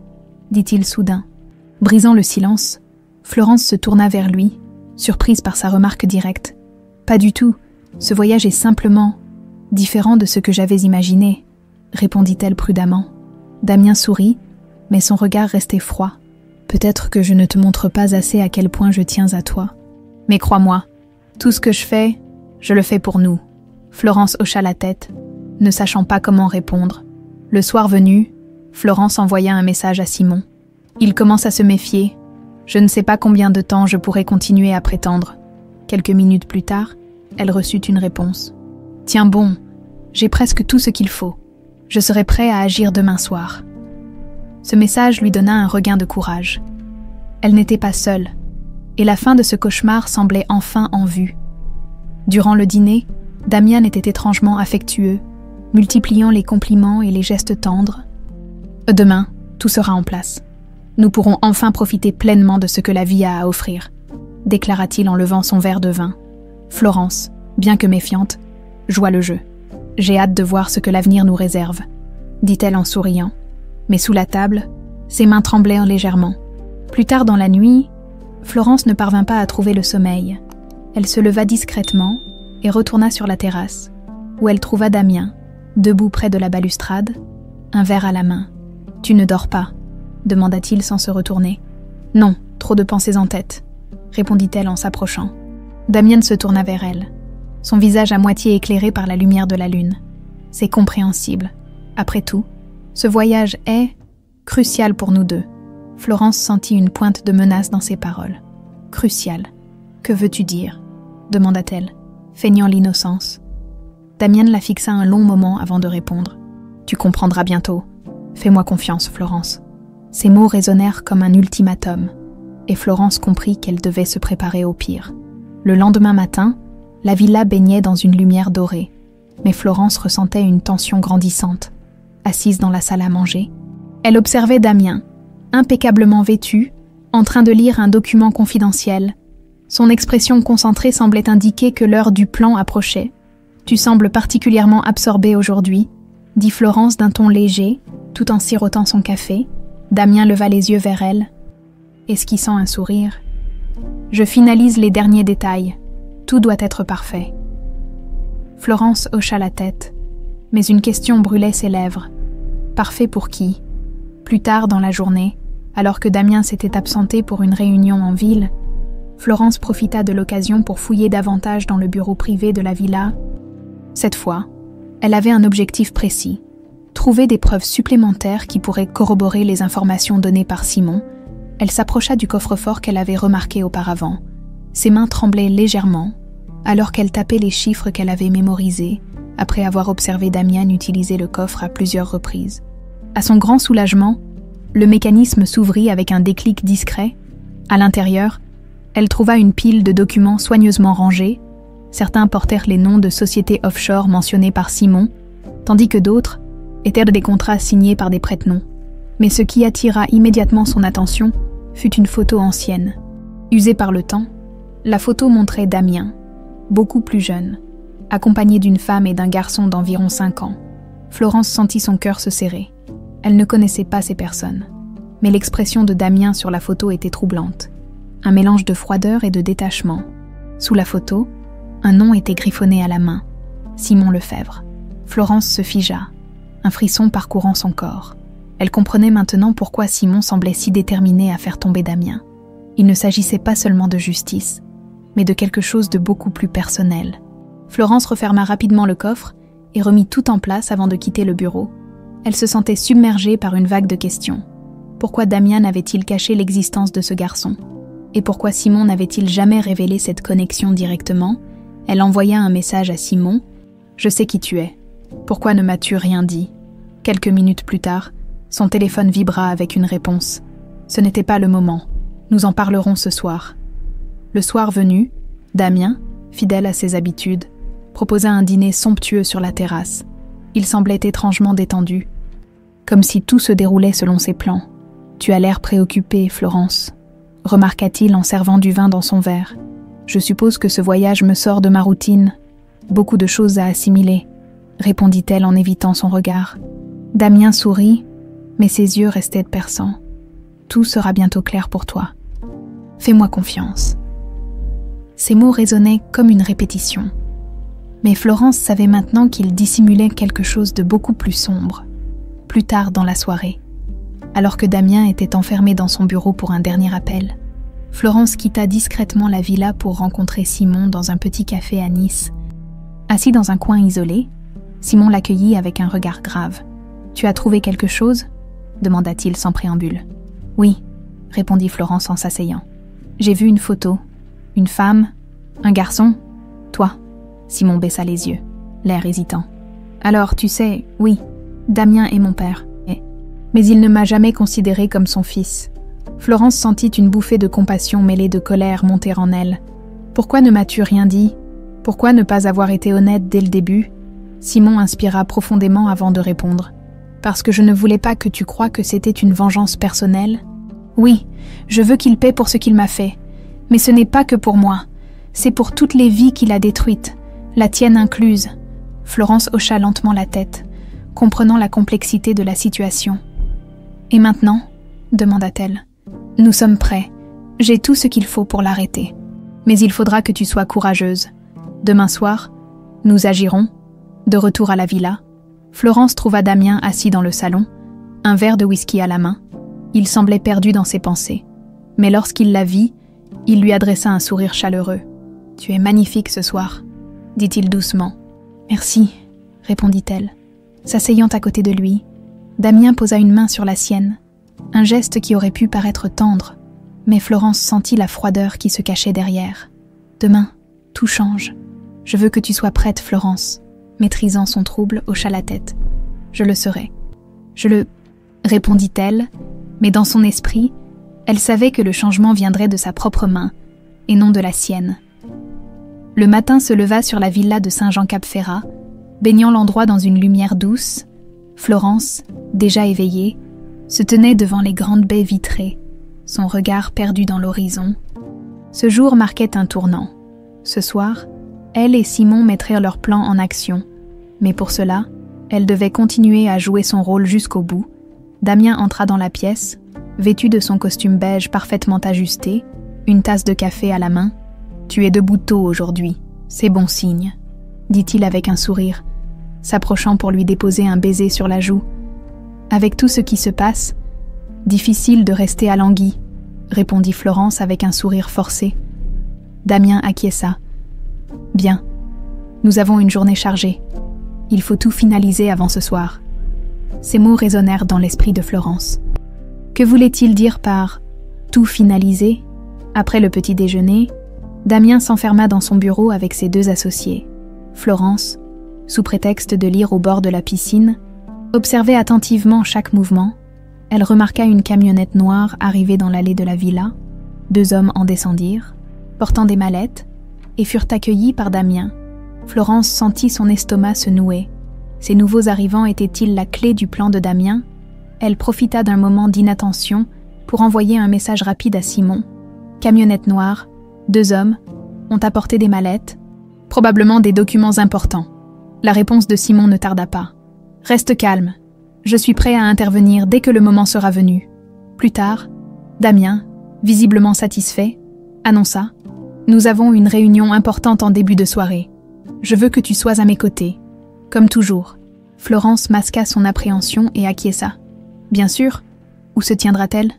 dit-il soudain. Brisant le silence, Florence se tourna vers lui, surprise par sa remarque directe. « Pas du tout, ce voyage est simplement différent de ce que j'avais imaginé, » répondit-elle prudemment. Damien sourit, mais son regard restait froid. « Peut-être que je ne te montre pas assez à quel point je tiens à toi. Mais crois-moi, tout ce que je fais, je le fais pour nous. » Florence hocha la tête, ne sachant pas comment répondre. Le soir venu, Florence envoya un message à Simon. Il commence à se méfier. Je ne sais pas combien de temps je pourrai continuer à prétendre. Quelques minutes plus tard, elle reçut une réponse. « Tiens bon, j'ai presque tout ce qu'il faut. Je serai prêt à agir demain soir. » Ce message lui donna un regain de courage. Elle n'était pas seule, et la fin de ce cauchemar semblait enfin en vue. Durant le dîner, Damien était étrangement affectueux, multipliant les compliments et les gestes tendres. « Demain, tout sera en place. Nous pourrons enfin profiter pleinement de ce que la vie a à offrir, » déclara-t-il en levant son verre de vin. Florence, bien que méfiante, joua le jeu. « J'ai hâte de voir ce que l'avenir nous réserve, » dit-elle en souriant. Mais sous la table, ses mains tremblaient légèrement. Plus tard dans la nuit, Florence ne parvint pas à trouver le sommeil. Elle se leva discrètement et retourna sur la terrasse, où elle trouva Damien, debout près de la balustrade, un verre à la main. « Tu ne dors pas ?» demanda-t-il sans se retourner. « Non, trop de pensées en tête », répondit-elle en s'approchant. Damien se tourna vers elle, son visage à moitié éclairé par la lumière de la lune. C'est compréhensible. Après tout, ce voyage est crucial pour nous deux. Florence sentit une pointe de menace dans ses paroles. « Crucial. Que veux-tu dire ?» demanda-t-elle, feignant l'innocence. Damien la fixa un long moment avant de répondre. « Tu comprendras bientôt. Fais-moi confiance, Florence. » Ces mots résonnèrent comme un ultimatum, et Florence comprit qu'elle devait se préparer au pire. Le lendemain matin, la villa baignait dans une lumière dorée, mais Florence ressentait une tension grandissante. Assise dans la salle à manger, elle observait Damien, impeccablement vêtu, en train de lire un document confidentiel. Son expression concentrée semblait indiquer que l'heure du plan approchait. « Tu sembles particulièrement absorbée aujourd'hui », dit Florence d'un ton léger, tout en sirotant son café. Damien leva les yeux vers elle, esquissant un sourire. « Je finalise les derniers détails. Tout doit être parfait. » Florence hocha la tête, mais une question brûlait ses lèvres. Parfait pour qui? Plus tard dans la journée, alors que Damien s'était absenté pour une réunion en ville, Florence profita de l'occasion pour fouiller davantage dans le bureau privé de la villa. Cette fois, elle avait un objectif précis. Trouver des preuves supplémentaires qui pourraient corroborer les informations données par Simon. Elle s'approcha du coffre-fort qu'elle avait remarqué auparavant. Ses mains tremblaient légèrement, alors qu'elle tapait les chiffres qu'elle avait mémorisés, après avoir observé Damien utiliser le coffre à plusieurs reprises. À son grand soulagement, le mécanisme s'ouvrit avec un déclic discret. À l'intérieur, elle trouva une pile de documents soigneusement rangés. Certains portèrent les noms de sociétés offshore mentionnés par Simon, tandis que d'autres étaient des contrats signés par des prête-noms. Mais ce qui attira immédiatement son attention fut une photo ancienne. Usée par le temps, la photo montrait Damien, beaucoup plus jeune, accompagné d'une femme et d'un garçon d'environ 5 ans. Florence sentit son cœur se serrer. Elle ne connaissait pas ces personnes, mais l'expression de Damien sur la photo était troublante. Un mélange de froideur et de détachement. Sous la photo, un nom était griffonné à la main. Simon Lefebvre. Florence se figea, un frisson parcourant son corps. Elle comprenait maintenant pourquoi Simon semblait si déterminé à faire tomber Damien. Il ne s'agissait pas seulement de justice, mais de quelque chose de beaucoup plus personnel. Florence referma rapidement le coffre et remit tout en place avant de quitter le bureau. Elle se sentait submergée par une vague de questions. Pourquoi Damien avait-il caché l'existence de ce garçon? Et pourquoi Simon n'avait-il jamais révélé cette connexion directement? Elle envoya un message à Simon. « Je sais qui tu es. Pourquoi ne m'as-tu rien dit ?» Quelques minutes plus tard, son téléphone vibra avec une réponse. « Ce n'était pas le moment. Nous en parlerons ce soir. » Le soir venu, Damien, fidèle à ses habitudes, proposa un dîner somptueux sur la terrasse. Il semblait étrangement détendu, comme si tout se déroulait selon ses plans. « Tu as l'air préoccupée, Florence », remarqua-t-il en servant du vin dans son verre. « Je suppose que ce voyage me sort de ma routine. Beaucoup de choses à assimiler, » répondit-elle en évitant son regard. Damien sourit, mais ses yeux restaient perçants. « Tout sera bientôt clair pour toi. Fais-moi confiance. » Ces mots résonnaient comme une répétition. Mais Florence savait maintenant qu'il dissimulait quelque chose de beaucoup plus sombre. Plus tard dans la soirée, alors que Damien était enfermé dans son bureau pour un dernier appel, Florence quitta discrètement la villa pour rencontrer Simon dans un petit café à Nice. Assis dans un coin isolé, Simon l'accueillit avec un regard grave. « Tu as trouvé quelque chose ?» demanda-t-il sans préambule. « Oui », répondit Florence en s'asseyant. « J'ai vu une photo. Une femme, un garçon, toi. » Simon baissa les yeux, l'air hésitant. « Alors, tu sais, oui, Damien est mon père. Mais il ne m'a jamais considéré comme son fils. » Florence sentit une bouffée de compassion mêlée de colère monter en elle. « Pourquoi ne m'as-tu rien dit? Pourquoi ne pas avoir été honnête dès le début ?» Simon inspira profondément avant de répondre. « Parce que je ne voulais pas que tu croies que c'était une vengeance personnelle. Oui, je veux qu'il paie pour ce qu'il m'a fait. Mais ce n'est pas que pour moi. C'est pour toutes les vies qu'il a détruites, la tienne incluse. » Florence hocha lentement la tête, comprenant la complexité de la situation. « Et maintenant, demanda-t-elle. Nous sommes prêts. J'ai tout ce qu'il faut pour l'arrêter. Mais il faudra que tu sois courageuse. Demain soir, nous agirons. De retour à la villa, Florence trouva Damien assis dans le salon, un verre de whisky à la main. Il semblait perdu dans ses pensées. Mais lorsqu'il la vit, il lui adressa un sourire chaleureux. « Tu es magnifique ce soir », dit-il doucement. « Merci », répondit-elle. S'asseyant à côté de lui, Damien posa une main sur la sienne, un geste qui aurait pu paraître tendre, mais Florence sentit la froideur qui se cachait derrière. « Demain, tout change. Je veux que tu sois prête, Florence. » Maîtrisant son trouble, hocha la tête. « Je le serai. »« Je le... » répondit-elle, mais dans son esprit, elle savait que le changement viendrait de sa propre main, et non de la sienne. Le matin se leva sur la villa de Saint-Jean-Cap-Ferrat, baignant l'endroit dans une lumière douce. Florence, déjà éveillée, se tenait devant les grandes baies vitrées, son regard perdu dans l'horizon. Ce jour marquait un tournant. Ce soir, elle et Simon mettraient leur plan en action, mais pour cela, elle devait continuer à jouer son rôle jusqu'au bout. Damien entra dans la pièce, vêtu de son costume beige parfaitement ajusté, une tasse de café à la main. « Tu es debout tôt aujourd'hui, c'est bon signe », dit-il avec un sourire, s'approchant pour lui déposer un baiser sur la joue. « Avec tout ce qui se passe, difficile de rester alangui », répondit Florence avec un sourire forcé. Damien acquiesça. « Bien, nous avons une journée chargée. Il faut tout finaliser avant ce soir. » Ces mots résonnèrent dans l'esprit de Florence. Que voulait-il dire par « tout finaliser » ? Après le petit déjeuner, Damien s'enferma dans son bureau avec ses deux associés. Florence, sous prétexte de lire au bord de la piscine, observait attentivement chaque mouvement. Elle remarqua une camionnette noire arriver dans l'allée de la villa. 2 hommes en descendirent, portant des mallettes, et furent accueillis par Damien. Florence sentit son estomac se nouer. Ces nouveaux arrivants étaient-ils la clé du plan de Damien ? Elle profita d'un moment d'inattention pour envoyer un message rapide à Simon. Camionnette noire, 2 hommes, ont apporté des mallettes, probablement des documents importants. La réponse de Simon ne tarda pas. « Reste calme. Je suis prêt à intervenir dès que le moment sera venu. » Plus tard, Damien, visiblement satisfait, annonça « Nous avons une réunion importante en début de soirée. Je veux que tu sois à mes côtés. » Comme toujours, Florence masqua son appréhension et acquiesça. « Bien sûr. Où se tiendra-t-elle ? »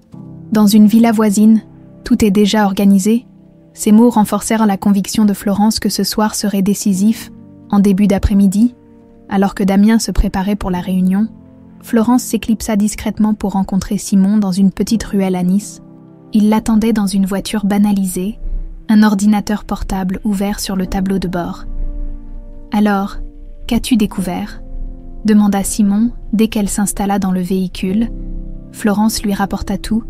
« Dans une villa voisine. Tout est déjà organisé. » Ces mots renforcèrent la conviction de Florence que ce soir serait décisif, en début d'après-midi. Alors que Damien se préparait pour la réunion, Florence s'éclipsa discrètement pour rencontrer Simon dans une petite ruelle à Nice. Il l'attendait dans une voiture banalisée, un ordinateur portable ouvert sur le tableau de bord. « Alors, qu'as-tu découvert ?» demanda Simon dès qu'elle s'installa dans le véhicule. Florence lui rapporta tout,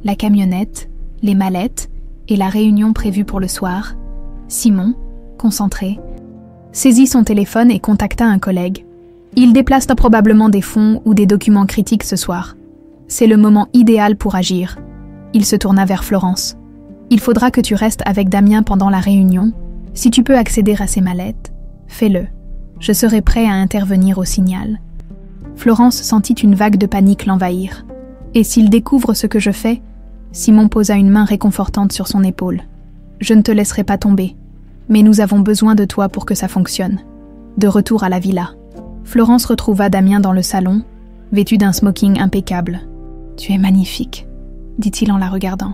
la camionnette, les mallettes et la réunion prévue pour le soir. Simon, concentré, saisit son téléphone et contacta un collègue. Il déplace probablement des fonds ou des documents critiques ce soir. C'est le moment idéal pour agir. Il se tourna vers Florence. Il faudra que tu restes avec Damien pendant la réunion. Si tu peux accéder à ces mallettes, fais-le. Je serai prêt à intervenir au signal. Florence sentit une vague de panique l'envahir. Et s'il découvre ce que je fais, Simon posa une main réconfortante sur son épaule. Je ne te laisserai pas tomber, mais nous avons besoin de toi pour que ça fonctionne. De retour à la villa, Florence retrouva Damien dans le salon, vêtu d'un smoking impeccable. « Tu es magnifique », dit-il en la regardant,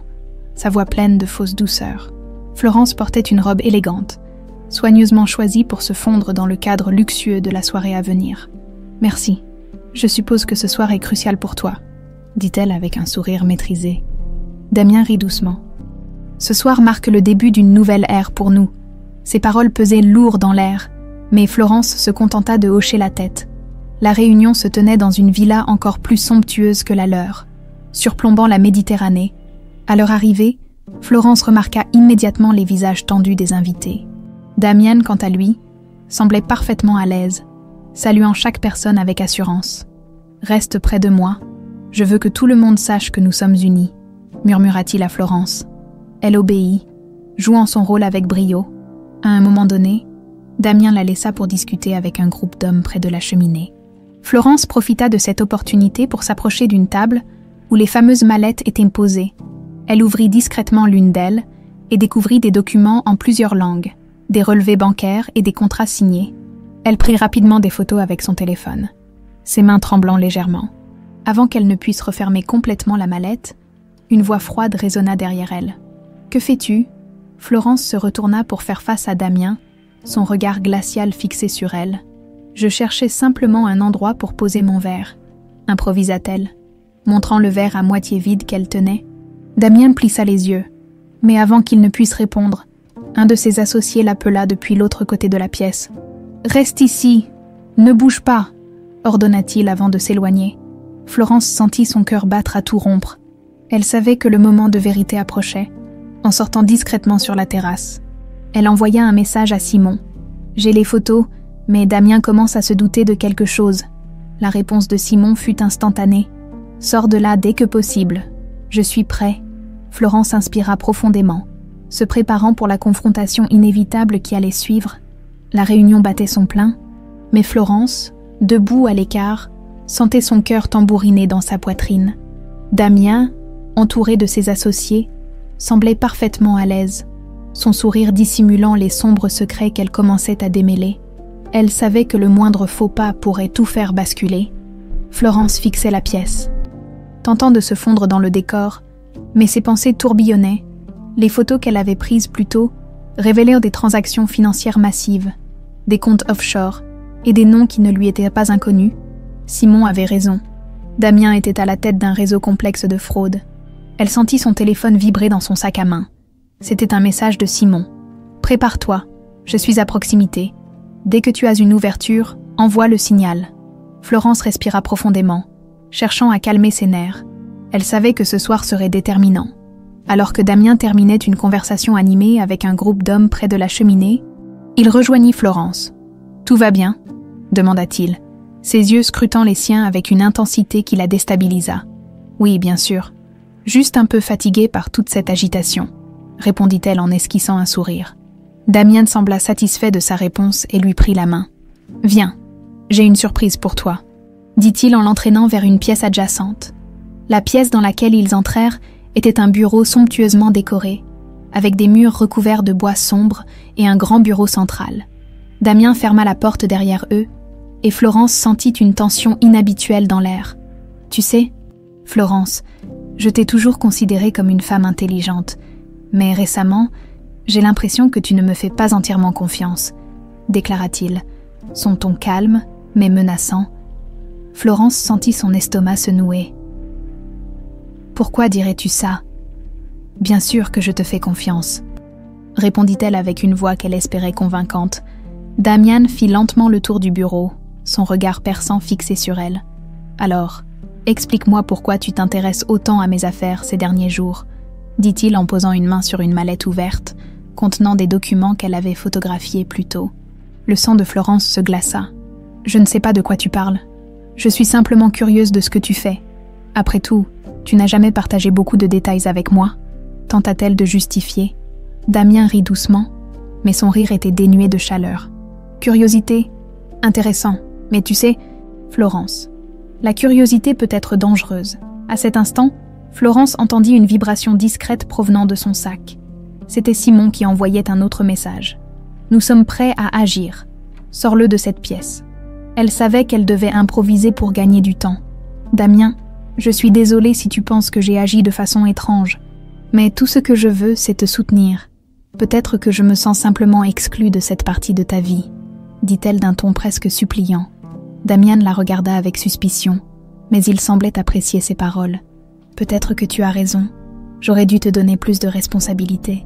sa voix pleine de fausse douceur. Florence portait une robe élégante, soigneusement choisie pour se fondre dans le cadre luxueux de la soirée à venir. « Merci, je suppose que ce soir est crucial pour toi », dit-elle avec un sourire maîtrisé. Damien rit doucement. « Ce soir marque le début d'une nouvelle ère pour nous. » Ces paroles pesaient lourd dans l'air, mais Florence se contenta de hocher la tête. La réunion se tenait dans une villa encore plus somptueuse que la leur, surplombant la Méditerranée. À leur arrivée, Florence remarqua immédiatement les visages tendus des invités. Damien, quant à lui, semblait parfaitement à l'aise, saluant chaque personne avec assurance. « Reste près de moi. Je veux que tout le monde sache que nous sommes unis, » murmura-t-il à Florence. Elle obéit, jouant son rôle avec brio. À un moment donné, Damien la laissa pour discuter avec un groupe d'hommes près de la cheminée. Florence profita de cette opportunité pour s'approcher d'une table où les fameuses mallettes étaient posées. Elle ouvrit discrètement l'une d'elles et découvrit des documents en plusieurs langues, des relevés bancaires et des contrats signés. Elle prit rapidement des photos avec son téléphone, ses mains tremblant légèrement. Avant qu'elle ne puisse refermer complètement la mallette, une voix froide résonna derrière elle. « Que fais-tu » Florence se retourna pour faire face à Damien, son regard glacial fixé sur elle. « Je cherchais simplement un endroit pour poser mon verre », improvisa-t-elle, montrant le verre à moitié vide qu'elle tenait. Damien plissa les yeux, mais avant qu'il ne puisse répondre, un de ses associés l'appela depuis l'autre côté de la pièce. « Reste ici, ne bouge pas !» ordonna-t-il avant de s'éloigner. Florence sentit son cœur battre à tout rompre. Elle savait que le moment de vérité approchait, en sortant discrètement sur la terrasse. Elle envoya un message à Simon. « J'ai les photos, mais Damien commence à se douter de quelque chose. » La réponse de Simon fut instantanée. « Sors de là dès que possible. Je suis prêt. » Florence inspira profondément, se préparant pour la confrontation inévitable qui allait suivre. La réunion battait son plein, mais Florence, debout à l'écart, sentait son cœur tambouriner dans sa poitrine. Damien, entouré de ses associés, semblait parfaitement à l'aise, son sourire dissimulant les sombres secrets qu'elle commençait à démêler. Elle savait que le moindre faux pas pourrait tout faire basculer. Florence fixait la pièce, tentant de se fondre dans le décor, mais ses pensées tourbillonnaient. Les photos qu'elle avait prises plus tôt révélèrent des transactions financières massives, des comptes offshore et des noms qui ne lui étaient pas inconnus. Simon avait raison. Damien était à la tête d'un réseau complexe de fraude. Elle sentit son téléphone vibrer dans son sac à main. C'était un message de Simon. « Prépare-toi, je suis à proximité. Dès que tu as une ouverture, envoie le signal. » Florence respira profondément, cherchant à calmer ses nerfs. Elle savait que ce soir serait déterminant. Alors que Damien terminait une conversation animée avec un groupe d'hommes près de la cheminée, il rejoignit Florence. « Tout va bien ?» demanda-t-il, ses yeux scrutant les siens avec une intensité qui la déstabilisa. « Oui, bien sûr. Juste un peu fatiguée par toute cette agitation, » répondit-elle en esquissant un sourire. Damien sembla satisfait de sa réponse et lui prit la main. « Viens, j'ai une surprise pour toi, » dit-il en l'entraînant vers une pièce adjacente. La pièce dans laquelle ils entrèrent était un bureau somptueusement décoré, avec des murs recouverts de bois sombre et un grand bureau central. Damien ferma la porte derrière eux, et Florence sentit une tension inhabituelle dans l'air. « Tu sais, Florence, je t'ai toujours considérée comme une femme intelligente, mais récemment, j'ai l'impression que tu ne me fais pas entièrement confiance, » déclara-t-il, son ton calme, mais menaçant. Florence sentit son estomac se nouer. « Pourquoi dirais-tu ça ? Bien sûr que je te fais confiance, » répondit-elle avec une voix qu'elle espérait convaincante. Damien fit lentement le tour du bureau, son regard perçant fixé sur elle. « Alors, explique-moi pourquoi tu t'intéresses autant à mes affaires ces derniers jours, » dit-il en posant une main sur une mallette ouverte, contenant des documents qu'elle avait photographiés plus tôt. Le sang de Florence se glaça. « Je ne sais pas de quoi tu parles. Je suis simplement curieuse de ce que tu fais. Après tout, tu n'as jamais partagé beaucoup de détails avec moi, » tenta-t-elle de justifier. Damien rit doucement, mais son rire était dénué de chaleur. « Curiosité ? Intéressant. Mais tu sais, Florence, la curiosité peut être dangereuse. » À cet instant, Florence entendit une vibration discrète provenant de son sac. C'était Simon qui envoyait un autre message. « Nous sommes prêts à agir. Sors-le de cette pièce. » Elle savait qu'elle devait improviser pour gagner du temps. « Damien, je suis désolée si tu penses que j'ai agi de façon étrange, mais tout ce que je veux, c'est te soutenir. Peut-être que je me sens simplement exclue de cette partie de ta vie, » dit-elle d'un ton presque suppliant. Damien la regarda avec suspicion, mais il semblait apprécier ses paroles. « Peut-être que tu as raison. J'aurais dû te donner plus de responsabilités. »«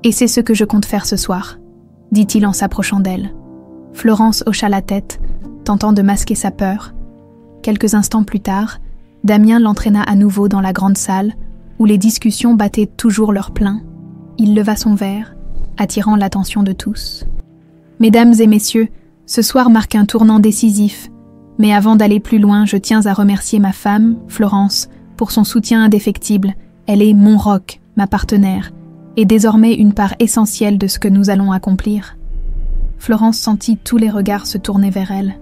Et c'est ce que je compte faire ce soir, » dit-il en s'approchant d'elle. Florence hocha la tête, tentant de masquer sa peur. Quelques instants plus tard, Damien l'entraîna à nouveau dans la grande salle, où les discussions battaient toujours leur plein. Il leva son verre, attirant l'attention de tous. « Mesdames et messieurs, ce soir marque un tournant décisif. Mais avant d'aller plus loin, je tiens à remercier ma femme, Florence, pour son soutien indéfectible. Elle est mon roc, ma partenaire, et désormais une part essentielle de ce que nous allons accomplir. » Florence sentit tous les regards se tourner vers elle,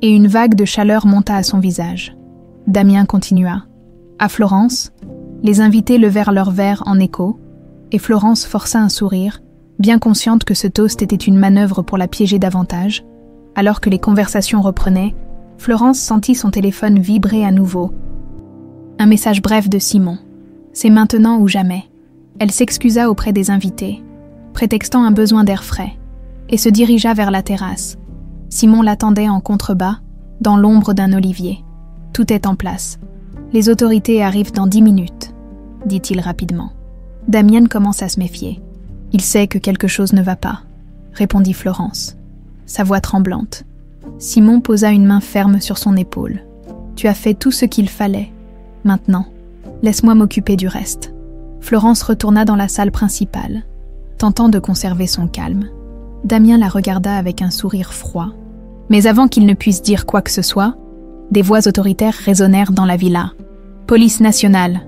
et une vague de chaleur monta à son visage. Damien continua. « À Florence, les invités levèrent leurs verres en écho, et Florence força un sourire, bien consciente que ce toast était une manœuvre pour la piéger davantage. Alors que les conversations reprenaient, Florence sentit son téléphone vibrer à nouveau. Un message bref de Simon. C'est maintenant ou jamais. Elle s'excusa auprès des invités, prétextant un besoin d'air frais, et se dirigea vers la terrasse. Simon l'attendait en contrebas, dans l'ombre d'un olivier. Tout est en place. Les autorités arrivent dans 10 minutes, dit-il rapidement. Damian commence à se méfier. Il sait que quelque chose ne va pas, répondit Florence, sa voix tremblante. Simon posa une main ferme sur son épaule. Tu as fait tout ce qu'il fallait. Maintenant, laisse-moi m'occuper du reste. Florence retourna dans la salle principale, tentant de conserver son calme. Damien la regarda avec un sourire froid. Mais avant qu'il ne puisse dire quoi que ce soit, des voix autoritaires résonnèrent dans la villa. « Police nationale !»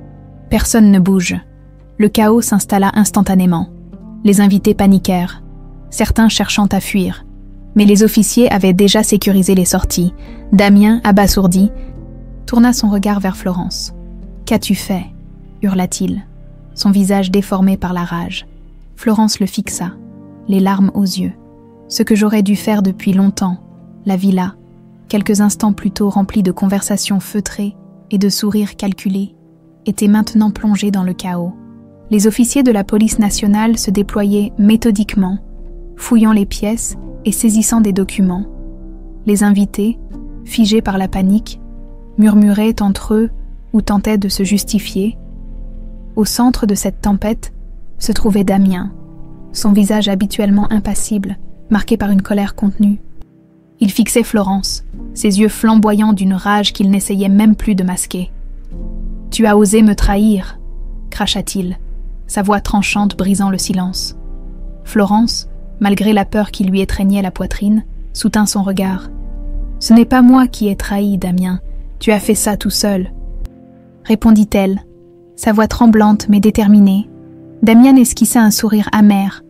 Personne ne bouge. Le chaos s'installa instantanément. Les invités paniquèrent, certains cherchant à fuir. Mais les officiers avaient déjà sécurisé les sorties. Damien, abasourdi, tourna son regard vers Florence. « Qu'as-tu fait ?» hurla-t-il, son visage déformé par la rage. Florence le fixa, les larmes aux yeux. Ce que j'aurais dû faire depuis longtemps, la villa, quelques instants plus tôt remplie de conversations feutrées et de sourires calculés, était maintenant plongée dans le chaos. Les officiers de la police nationale se déployaient méthodiquement, fouillant les pièces et saisissant des documents. Les invités, figés par la panique, murmuraient entre eux ou tentaient de se justifier. Au centre de cette tempête se trouvait Damien, son visage habituellement impassible, marqué par une colère contenue. Il fixait Florence, ses yeux flamboyants d'une rage qu'il n'essayait même plus de masquer. « Tu as osé me trahir !» cracha-t-il, sa voix tranchante brisant le silence. Florence, malgré la peur qui lui étreignait la poitrine, soutint son regard. « Ce n'est pas moi qui ai trahi, Damien, tu as fait ça tout seul. » répondit-elle, sa voix tremblante mais déterminée. Damien esquissa un sourire amer,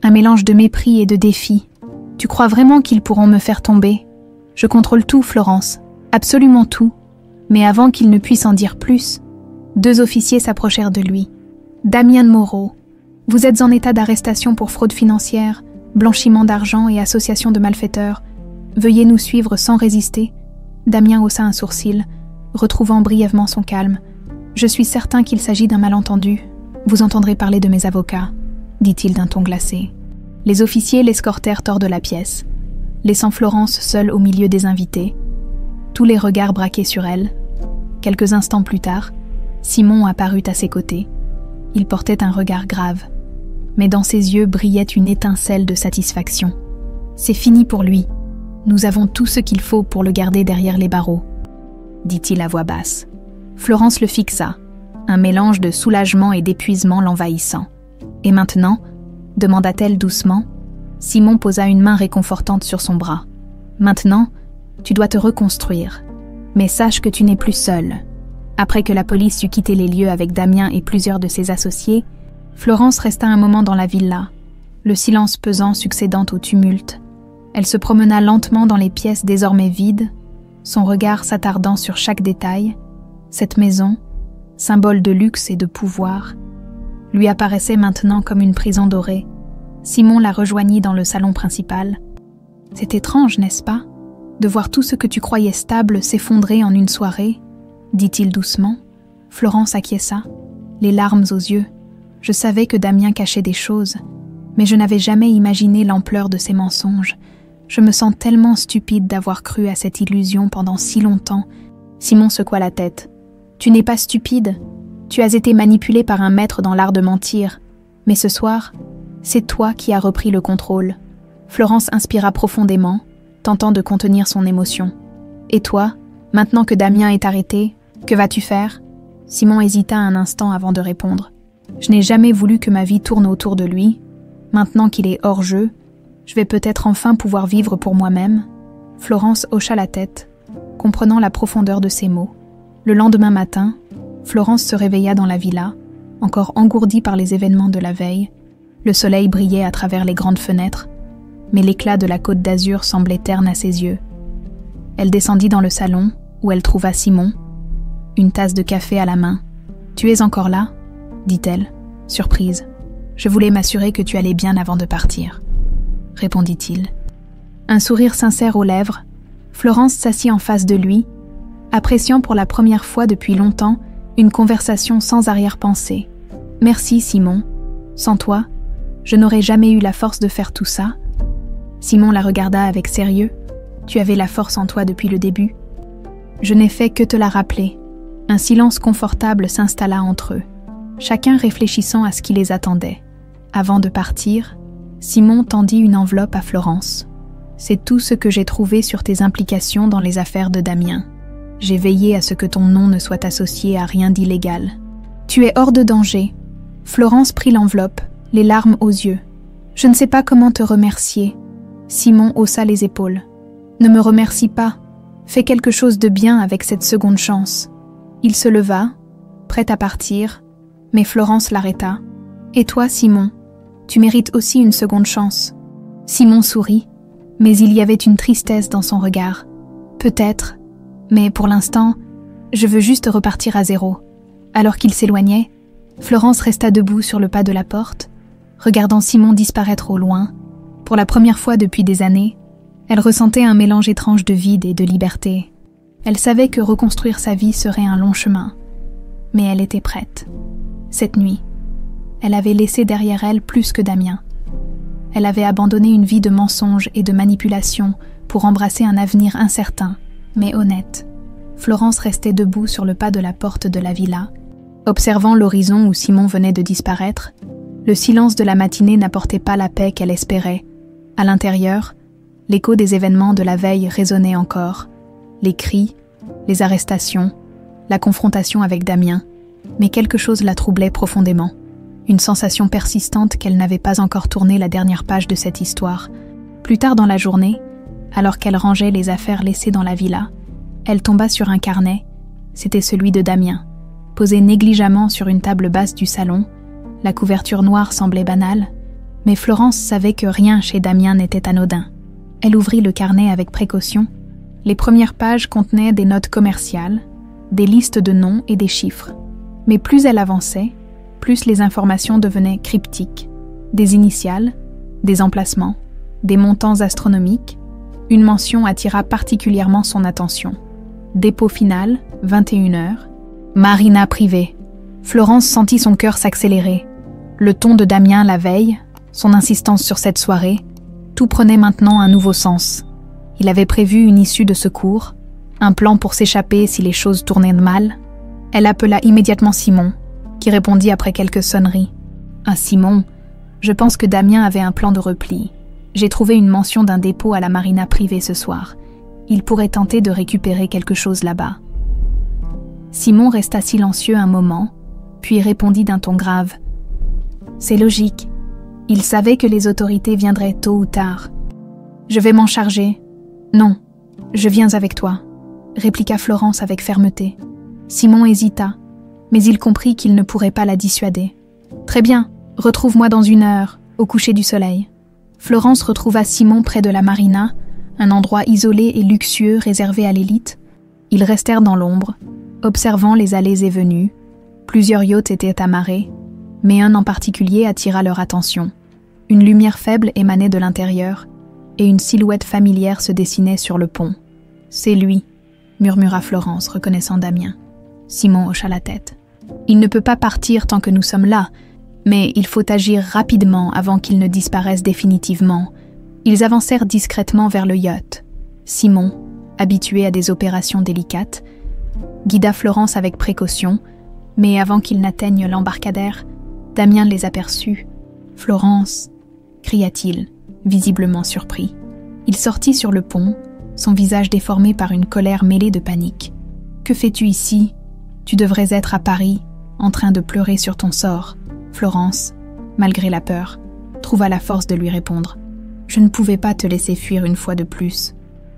un mélange de mépris et de défi. « Tu crois vraiment qu'ils pourront me faire tomber ? Je contrôle tout, Florence, absolument tout. » Mais avant qu'il ne puisse en dire plus, 2 officiers s'approchèrent de lui. « Damien Moreau, vous êtes en état d'arrestation pour fraude financière, blanchiment d'argent et association de malfaiteurs. Veuillez nous suivre sans résister. » Damien haussa un sourcil, retrouvant brièvement son calme. « Je suis certain qu'il s'agit d'un malentendu. Vous entendrez parler de mes avocats, » dit-il d'un ton glacé. Les officiers l'escortèrent hors de la pièce, laissant Florence seule au milieu des invités. Tous les regards braqués sur elle. Quelques instants plus tard, Simon apparut à ses côtés. Il portait un regard grave, mais dans ses yeux brillait une étincelle de satisfaction. « C'est fini pour lui. Nous avons tout ce qu'il faut pour le garder derrière les barreaux, » dit-il à voix basse. Florence le fixa, un mélange de soulagement et d'épuisement l'envahissant. « Et maintenant ?» demanda-t-elle doucement. Simon posa une main réconfortante sur son bras. « Maintenant, tu dois te reconstruire. Mais sache que tu n'es plus seule. » Après que la police eut quitté les lieux avec Damien et plusieurs de ses associés, Florence resta un moment dans la villa, le silence pesant succédant au tumulte. Elle se promena lentement dans les pièces désormais vides, son regard s'attardant sur chaque détail. Cette maison, symbole de luxe et de pouvoir, lui apparaissait maintenant comme une prison dorée. Simon la rejoignit dans le salon principal. « C'est étrange, n'est-ce pas, de voir tout ce que tu croyais stable s'effondrer en une soirée ?» dit-il doucement. Florence acquiesça, les larmes aux yeux. « Je savais que Damien cachait des choses, mais je n'avais jamais imaginé l'ampleur de ses mensonges. Je me sens tellement stupide d'avoir cru à cette illusion pendant si longtemps. » Simon secoua la tête. « Tu n'es pas stupide. Tu as été manipulé par un maître dans l'art de mentir. Mais ce soir, c'est toi qui as repris le contrôle. » Florence inspira profondément, tentant de contenir son émotion. « Et toi, maintenant que Damien est arrêté, que vas-tu faire ?» Simon hésita un instant avant de répondre. « Je n'ai jamais voulu que ma vie tourne autour de lui. Maintenant qu'il est hors jeu, je vais peut-être enfin pouvoir vivre pour moi-même. » Florence hocha la tête, comprenant la profondeur de ses mots. Le lendemain matin, Florence se réveilla dans la villa, encore engourdie par les événements de la veille. Le soleil brillait à travers les grandes fenêtres, mais l'éclat de la côte d'Azur semblait terne à ses yeux. Elle descendit dans le salon, où elle trouva Simon. une tasse de café à la main. « Tu es encore là ?» dit-elle, surprise. « Je voulais m'assurer que tu allais bien avant de partir, » répondit-il. Un sourire sincère aux lèvres, Florence s'assit en face de lui, appréciant pour la première fois depuis longtemps une conversation sans arrière-pensée. « Merci, Simon. Sans toi, je n'aurais jamais eu la force de faire tout ça. » Simon la regarda avec sérieux. « Tu avais la force en toi depuis le début. » « Je n'ai fait que te la rappeler. » Un silence confortable s'installa entre eux, chacun réfléchissant à ce qui les attendait. Avant de partir, Simon tendit une enveloppe à Florence. « C'est tout ce que j'ai trouvé sur tes implications dans les affaires de Damien. J'ai veillé à ce que ton nom ne soit associé à rien d'illégal. Tu es hors de danger. » Florence prit l'enveloppe, les larmes aux yeux. « Je ne sais pas comment te remercier. » Simon haussa les épaules. « Ne me remercie pas. Fais quelque chose de bien avec cette seconde chance. » Il se leva, prêt à partir, mais Florence l'arrêta. « Et toi, Simon, tu mérites aussi une seconde chance. » Simon sourit, mais il y avait une tristesse dans son regard. « Peut-être, mais pour l'instant, je veux juste repartir à zéro. » Alors qu'il s'éloignait, Florence resta debout sur le pas de la porte, regardant Simon disparaître au loin. Pour la première fois depuis des années, elle ressentait un mélange étrange de vide et de liberté. Elle savait que reconstruire sa vie serait un long chemin, mais elle était prête. Cette nuit, elle avait laissé derrière elle plus que Damien. Elle avait abandonné une vie de mensonges et de manipulation pour embrasser un avenir incertain, mais honnête. Florence restait debout sur le pas de la porte de la villa, observant l'horizon où Simon venait de disparaître. Le silence de la matinée n'apportait pas la paix qu'elle espérait. À l'intérieur, l'écho des événements de la veille résonnait encore. Les cris, les arrestations, la confrontation avec Damien. Mais quelque chose la troublait profondément. Une sensation persistante qu'elle n'avait pas encore tourné la dernière page de cette histoire. Plus tard dans la journée, alors qu'elle rangeait les affaires laissées dans la villa, elle tomba sur un carnet. C'était celui de Damien. Posé négligemment sur une table basse du salon, la couverture noire semblait banale, mais Florence savait que rien chez Damien n'était anodin. Elle ouvrit le carnet avec précaution. Les premières pages contenaient des notes commerciales, des listes de noms et des chiffres. Mais plus elle avançait, plus les informations devenaient cryptiques. Des initiales, des emplacements, des montants astronomiques. Une mention attira particulièrement son attention. Dépôt final, 21h. Marina privée. Florence sentit son cœur s'accélérer. Le ton de Damien la veille, son insistance sur cette soirée, tout prenait maintenant un nouveau sens. Il avait prévu une issue de secours, un plan pour s'échapper si les choses tournaient mal. Elle appela immédiatement Simon, qui répondit après quelques sonneries. « Ah Simon, je pense que Damien avait un plan de repli. J'ai trouvé une mention d'un dépôt à la marina privée ce soir. Il pourrait tenter de récupérer quelque chose là-bas. » Simon resta silencieux un moment, puis répondit d'un ton grave. « C'est logique. Il savait que les autorités viendraient tôt ou tard. Je vais m'en charger. »« Non, je viens avec toi, » répliqua Florence avec fermeté. Simon hésita, mais il comprit qu'il ne pourrait pas la dissuader. « Très bien, retrouve-moi dans 1 heure, au coucher du soleil. » Florence retrouva Simon près de la marina, un endroit isolé et luxueux réservé à l'élite. Ils restèrent dans l'ombre, observant les allées et venues. Plusieurs yachts étaient amarrés, mais un en particulier attira leur attention. Une lumière faible émanait de l'intérieur, et une silhouette familière se dessinait sur le pont. « C'est lui », murmura Florence, reconnaissant Damien. Simon hocha la tête. « Il ne peut pas partir tant que nous sommes là, mais il faut agir rapidement avant qu'il ne disparaisse définitivement. » Ils avancèrent discrètement vers le yacht. Simon, habitué à des opérations délicates, guida Florence avec précaution, mais avant qu'ils n'atteignent l'embarcadère, Damien les aperçut. « Florence !» cria-t-il, visiblement surpris. Il sortit sur le pont, son visage déformé par une colère mêlée de panique. « Que fais-tu ici ? Tu devrais être à Paris, en train de pleurer sur ton sort. » Florence, malgré la peur, trouva la force de lui répondre. « Je ne pouvais pas te laisser fuir une fois de plus.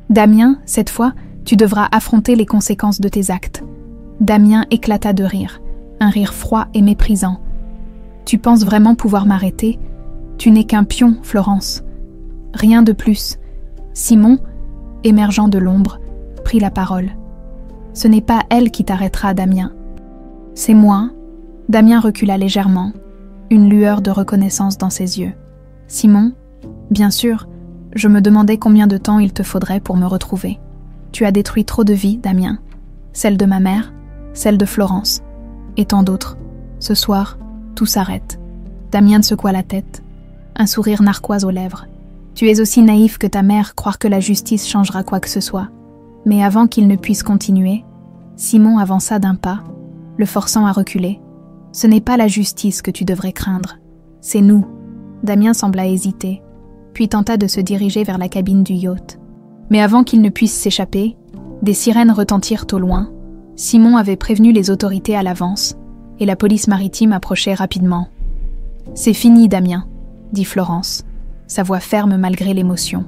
Damien, cette fois, tu devras affronter les conséquences de tes actes. » Damien éclata de rire, un rire froid et méprisant. « Tu penses vraiment pouvoir m'arrêter ? Tu n'es qu'un pion, Florence. Rien de plus. » Simon, émergeant de l'ombre, prit la parole. « Ce n'est pas elle qui t'arrêtera, Damien. C'est moi. Damien recula légèrement, une lueur de reconnaissance dans ses yeux. Simon, bien sûr, je me demandais combien de temps il te faudrait pour me retrouver. Tu as détruit trop de vies, Damien. Celle de ma mère, celle de Florence, et tant d'autres. Ce soir, tout s'arrête. Damien secoua la tête, un sourire narquois aux lèvres. Tu es aussi naïf que ta mère, croire que la justice changera quoi que ce soit. Mais avant qu'il ne puisse continuer, Simon avança d'un pas, le forçant à reculer. Ce n'est pas la justice que tu devrais craindre, c'est nous. Damien sembla hésiter, puis tenta de se diriger vers la cabine du yacht. Mais avant qu'il ne puisse s'échapper, des sirènes retentirent au loin. Simon avait prévenu les autorités à l'avance, et la police maritime approchait rapidement. « C'est fini, Damien », dit Florence, sa voix ferme malgré l'émotion.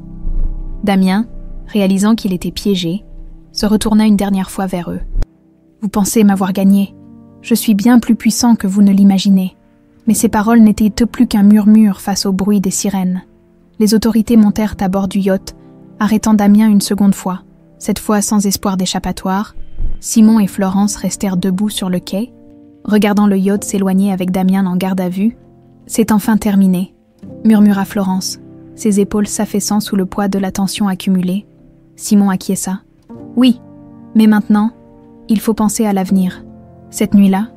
Damien, réalisant qu'il était piégé, se retourna une dernière fois vers eux. « Vous pensez m'avoir gagné. Je suis bien plus puissant que vous ne l'imaginez. » Mais ces paroles n'étaient plus qu'un murmure face au bruit des sirènes. Les autorités montèrent à bord du yacht, arrêtant Damien une seconde fois. Cette fois sans espoir d'échappatoire, Simon et Florence restèrent debout sur le quai, regardant le yacht s'éloigner avec Damien en garde à vue. « C'est enfin terminé », murmura Florence, ses épaules s'affaissant sous le poids de la tension accumulée. Simon acquiesça. « Oui, mais maintenant, il faut penser à l'avenir. » Cette nuit-là,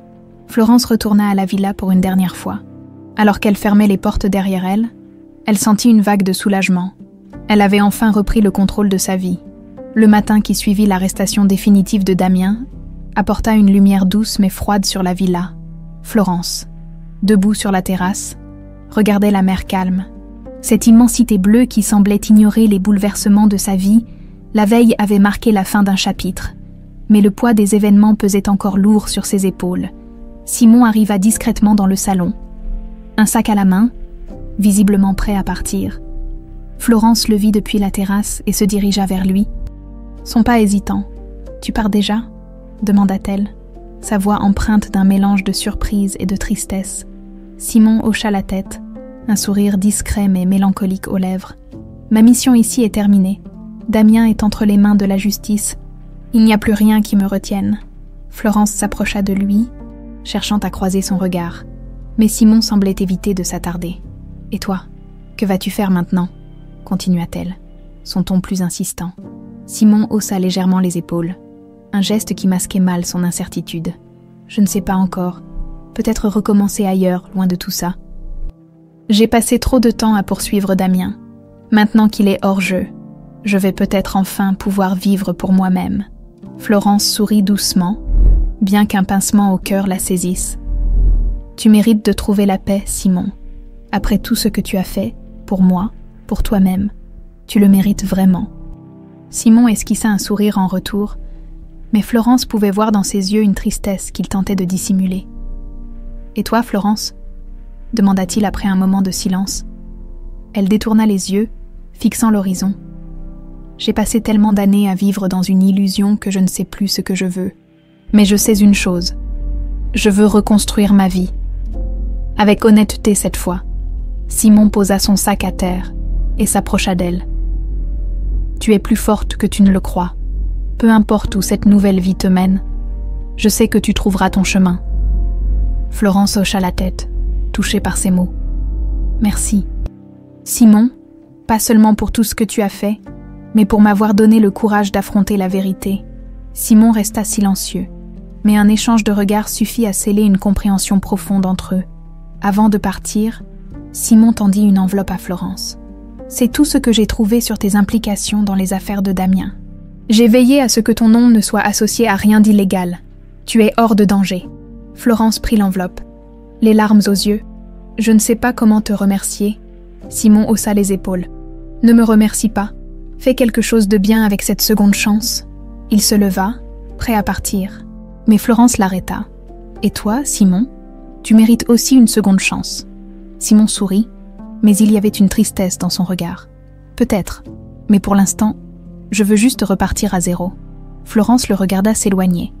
Florence retourna à la villa pour une dernière fois. Alors qu'elle fermait les portes derrière elle, elle sentit une vague de soulagement. Elle avait enfin repris le contrôle de sa vie. Le matin qui suivit l'arrestation définitive de Damien apporta une lumière douce mais froide sur la villa. Florence, debout sur la terrasse, regardait la mer calme. Cette immensité bleue qui semblait ignorer les bouleversements de sa vie, la veille avait marqué la fin d'un chapitre. Mais le poids des événements pesait encore lourd sur ses épaules. Simon arriva discrètement dans le salon, un sac à la main, visiblement prêt à partir. Florence le vit depuis la terrasse et se dirigea vers lui. Son pas hésitant. « Tu pars déjà ?» demanda-t-elle, sa voix empreinte d'un mélange de surprise et de tristesse. Simon hocha la tête, un sourire discret mais mélancolique aux lèvres. « Ma mission ici est terminée. Damien est entre les mains de la justice. Il n'y a plus rien qui me retienne. » Florence s'approcha de lui, cherchant à croiser son regard. Mais Simon semblait éviter de s'attarder. « Et toi, que vas-tu faire maintenant ?» continua-t-elle, son ton plus insistant. Simon haussa légèrement les épaules, un geste qui masquait mal son incertitude. « Je ne sais pas encore. Peut-être recommencer ailleurs, loin de tout ça. J'ai passé trop de temps à poursuivre Damien. Maintenant qu'il est hors jeu, je vais peut-être enfin pouvoir vivre pour moi-même. » Florence sourit doucement, bien qu'un pincement au cœur la saisisse. « Tu mérites de trouver la paix, Simon. Après tout ce que tu as fait, pour moi, pour toi-même, tu le mérites vraiment. » Simon esquissa un sourire en retour, mais Florence pouvait voir dans ses yeux une tristesse qu'il tentait de dissimuler. « Et toi, Florence ?» demanda-t-il après un moment de silence. Elle détourna les yeux, fixant l'horizon. « J'ai passé tellement d'années à vivre dans une illusion que je ne sais plus ce que je veux. Mais je sais une chose. Je veux reconstruire ma vie. » Avec honnêteté cette fois, Simon posa son sac à terre et s'approcha d'elle. « Tu es plus forte que tu ne le crois. Peu importe où cette nouvelle vie te mène, je sais que tu trouveras ton chemin. » Florence hocha la tête, touchée par ces mots. « Merci. Simon, pas seulement pour tout ce que tu as fait, mais pour m'avoir donné le courage d'affronter la vérité. » Simon resta silencieux, mais un échange de regards suffit à sceller une compréhension profonde entre eux. Avant de partir, Simon tendit une enveloppe à Florence. « C'est tout ce que j'ai trouvé sur tes implications dans les affaires de Damien. J'ai veillé à ce que ton nom ne soit associé à rien d'illégal. Tu es hors de danger. » Florence prit l'enveloppe, les larmes aux yeux. « Je ne sais pas comment te remercier. » Simon haussa les épaules. « Ne me remercie pas. Fais quelque chose de bien avec cette seconde chance. » Il se leva, prêt à partir. Mais Florence l'arrêta. « Et toi, Simon, tu mérites aussi une seconde chance. » Simon sourit, mais il y avait une tristesse dans son regard. « Peut-être, mais pour l'instant, je veux juste repartir à zéro. » Florence le regarda s'éloigner,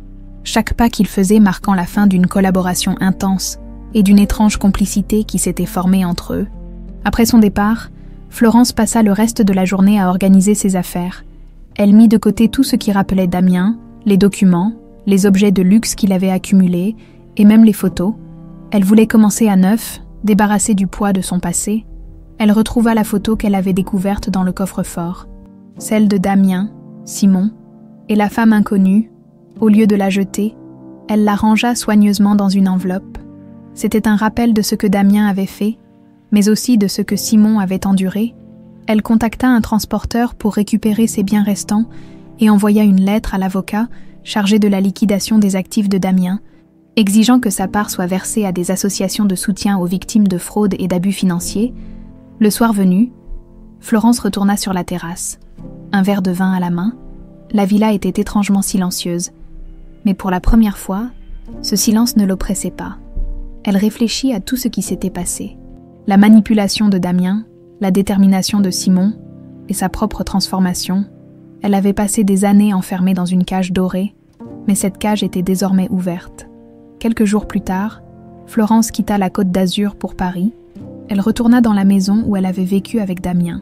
chaque pas qu'il faisait marquant la fin d'une collaboration intense et d'une étrange complicité qui s'était formée entre eux. Après son départ, Florence passa le reste de la journée à organiser ses affaires. Elle mit de côté tout ce qui rappelait Damien, Les documents, les objets de luxe qu'il avait accumulés, et même les photos. Elle voulait commencer à neuf, débarrassée du poids de son passé. Elle retrouva la photo qu'elle avait découverte dans le coffre-fort, celle de Damien, Simon, et la femme inconnue. Au lieu de la jeter, elle la rangea soigneusement dans une enveloppe. C'était un rappel de ce que Damien avait fait, mais aussi de ce que Simon avait enduré. Elle contacta un transporteur pour récupérer ses biens restants et envoya une lettre à l'avocat chargé de la liquidation des actifs de Damien, exigeant que sa part soit versée à des associations de soutien aux victimes de fraude et d'abus financiers. Le soir venu, Florence retourna sur la terrasse. Un verre de vin à la main, la villa était étrangement silencieuse. Mais pour la première fois, ce silence ne l'oppressait pas. Elle réfléchit à tout ce qui s'était passé. La manipulation de Damien, la détermination de Simon et sa propre transformation. Elle avait passé des années enfermée dans une cage dorée, mais cette cage était désormais ouverte. Quelques jours plus tard, Florence quitta la Côte d'Azur pour Paris. Elle retourna dans la maison où elle avait vécu avec Damien,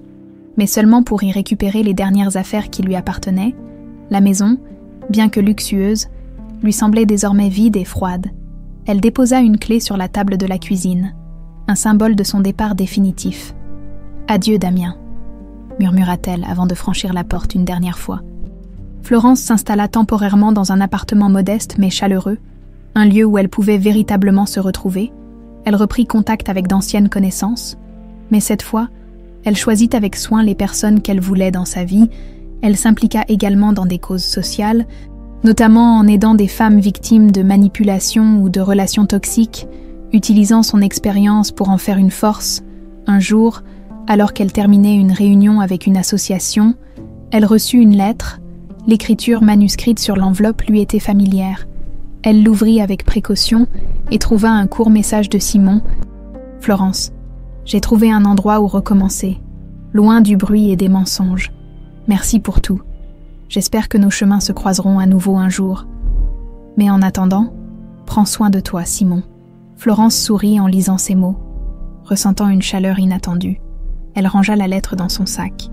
mais seulement pour y récupérer les dernières affaires qui lui appartenaient. La maison, bien que luxueuse, lui semblait désormais vide et froide. Elle déposa une clé sur la table de la cuisine, un symbole de son départ définitif. « Adieu, Damien », murmura-t-elle avant de franchir la porte une dernière fois. Florence s'installa temporairement dans un appartement modeste mais chaleureux, un lieu où elle pouvait véritablement se retrouver. Elle reprit contact avec d'anciennes connaissances, mais cette fois, elle choisit avec soin les personnes qu'elle voulait dans sa vie. Elle s'impliqua également dans des causes sociales, notamment en aidant des femmes victimes de manipulations ou de relations toxiques, utilisant son expérience pour en faire une force. Un jour, alors qu'elle terminait une réunion avec une association, elle reçut une lettre. L'écriture manuscrite sur l'enveloppe lui était familière. Elle l'ouvrit avec précaution et trouva un court message de Simon. « Florence, j'ai trouvé un endroit où recommencer, loin du bruit et des mensonges. Merci pour tout. J'espère que nos chemins se croiseront à nouveau un jour. Mais en attendant, prends soin de toi, Simon. » Florence sourit en lisant ces mots. Ressentant une chaleur inattendue, elle rangea la lettre dans son sac.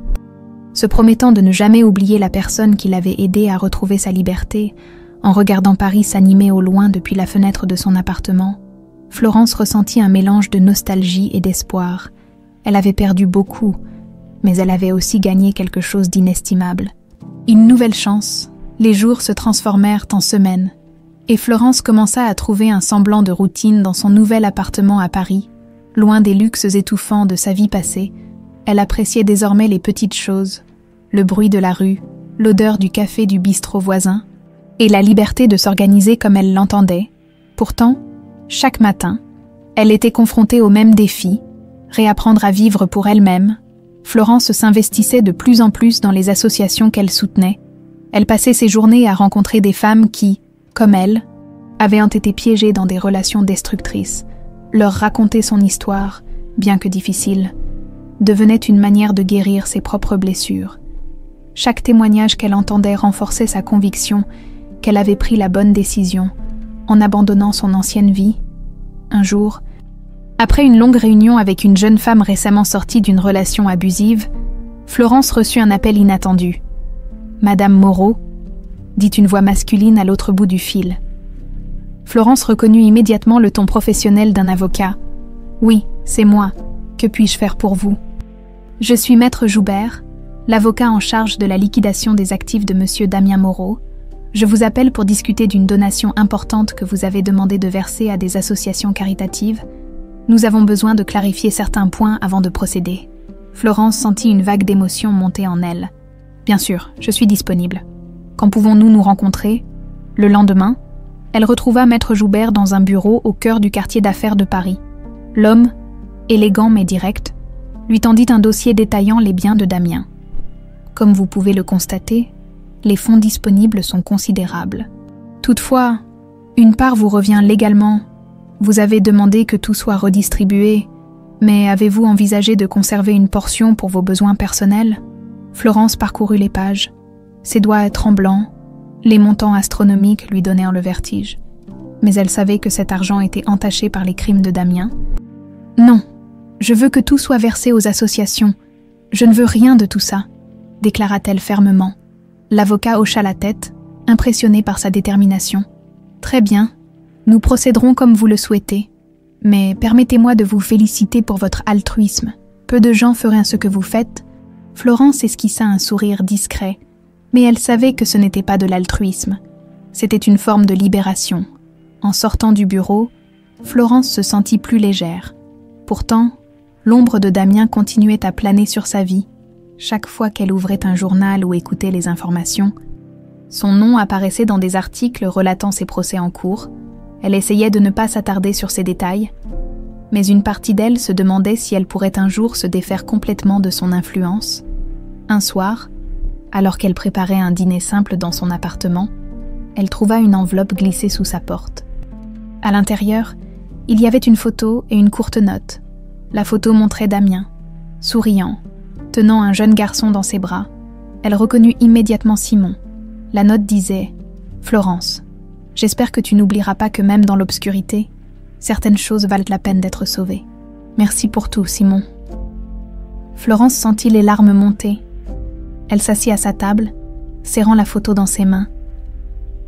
Se promettant de ne jamais oublier la personne qui l'avait aidée à retrouver sa liberté, en regardant Paris s'animer au loin depuis la fenêtre de son appartement, Florence ressentit un mélange de nostalgie et d'espoir. Elle avait perdu beaucoup, mais elle avait aussi gagné quelque chose d'inestimable. Une nouvelle chance, les jours se transformèrent en semaines, et Florence commença à trouver un semblant de routine dans son nouvel appartement à Paris. Loin des luxes étouffants de sa vie passée, elle appréciait désormais les petites choses, le bruit de la rue, l'odeur du café du bistrot voisin, et la liberté de s'organiser comme elle l'entendait. Pourtant, chaque matin, elle était confrontée au même défi, réapprendre à vivre pour elle-même. Florence s'investissait de plus en plus dans les associations qu'elle soutenait. Elle passait ses journées à rencontrer des femmes qui, comme elle, avaient été piégées dans des relations destructrices. Leur raconter son histoire, bien que difficile, devenait une manière de guérir ses propres blessures. Chaque témoignage qu'elle entendait renforçait sa conviction qu'elle avait pris la bonne décision en abandonnant son ancienne vie. Un jour, après une longue réunion avec une jeune femme récemment sortie d'une relation abusive, Florence reçut un appel inattendu. « Madame Moreau », dit une voix masculine à l'autre bout du fil. Florence reconnut immédiatement le ton professionnel d'un avocat. « Oui, c'est moi. Que puis-je faire pour vous ?»« Je suis Maître Joubert, l'avocat en charge de la liquidation des actifs de Monsieur Damien Moreau. Je vous appelle pour discuter d'une donation importante que vous avez demandé de verser à des associations caritatives. Nous avons besoin de clarifier certains points avant de procéder. » Florence sentit une vague d'émotion monter en elle. « Bien sûr, je suis disponible. Quand pouvons-nous nous rencontrer ?» Le lendemain, elle retrouva Maître Joubert dans un bureau au cœur du quartier d'affaires de Paris. L'homme, élégant mais direct, lui tendit un dossier détaillant les biens de Damien. Comme vous pouvez le constater, les fonds disponibles sont considérables. Toutefois, une part vous revient légalement. Vous avez demandé que tout soit redistribué, mais avez-vous envisagé de conserver une portion pour vos besoins personnels ? Florence parcourut les pages. Ses doigts tremblants, les montants astronomiques lui donnèrent le vertige. Mais elle savait que cet argent était entaché par les crimes de Damien. « Non, je veux que tout soit versé aux associations. Je ne veux rien de tout ça, » déclara-t-elle fermement. L'avocat hocha la tête, impressionné par sa détermination. « Très bien, nous procéderons comme vous le souhaitez. Mais permettez-moi de vous féliciter pour votre altruisme. Peu de gens feraient ce que vous faites. » Florence esquissa un sourire discret, mais elle savait que ce n'était pas de l'altruisme. C'était une forme de libération. En sortant du bureau, Florence se sentit plus légère. Pourtant, l'ombre de Damien continuait à planer sur sa vie. Chaque fois qu'elle ouvrait un journal ou écoutait les informations, son nom apparaissait dans des articles relatant ses procès en cours. Elle essayait de ne pas s'attarder sur ces détails, mais une partie d'elle se demandait si elle pourrait un jour se défaire complètement de son influence. Un soir, alors qu'elle préparait un dîner simple dans son appartement, elle trouva une enveloppe glissée sous sa porte. À l'intérieur, il y avait une photo et une courte note. La photo montrait Damien, souriant, tenant un jeune garçon dans ses bras. Elle reconnut immédiatement Simon. La note disait « Florence, j'espère que tu n'oublieras pas que même dans l'obscurité, certaines choses valent la peine d'être sauvées. Merci pour tout, Simon. » Florence sentit les larmes monter. Elle s'assit à sa table, serrant la photo dans ses mains.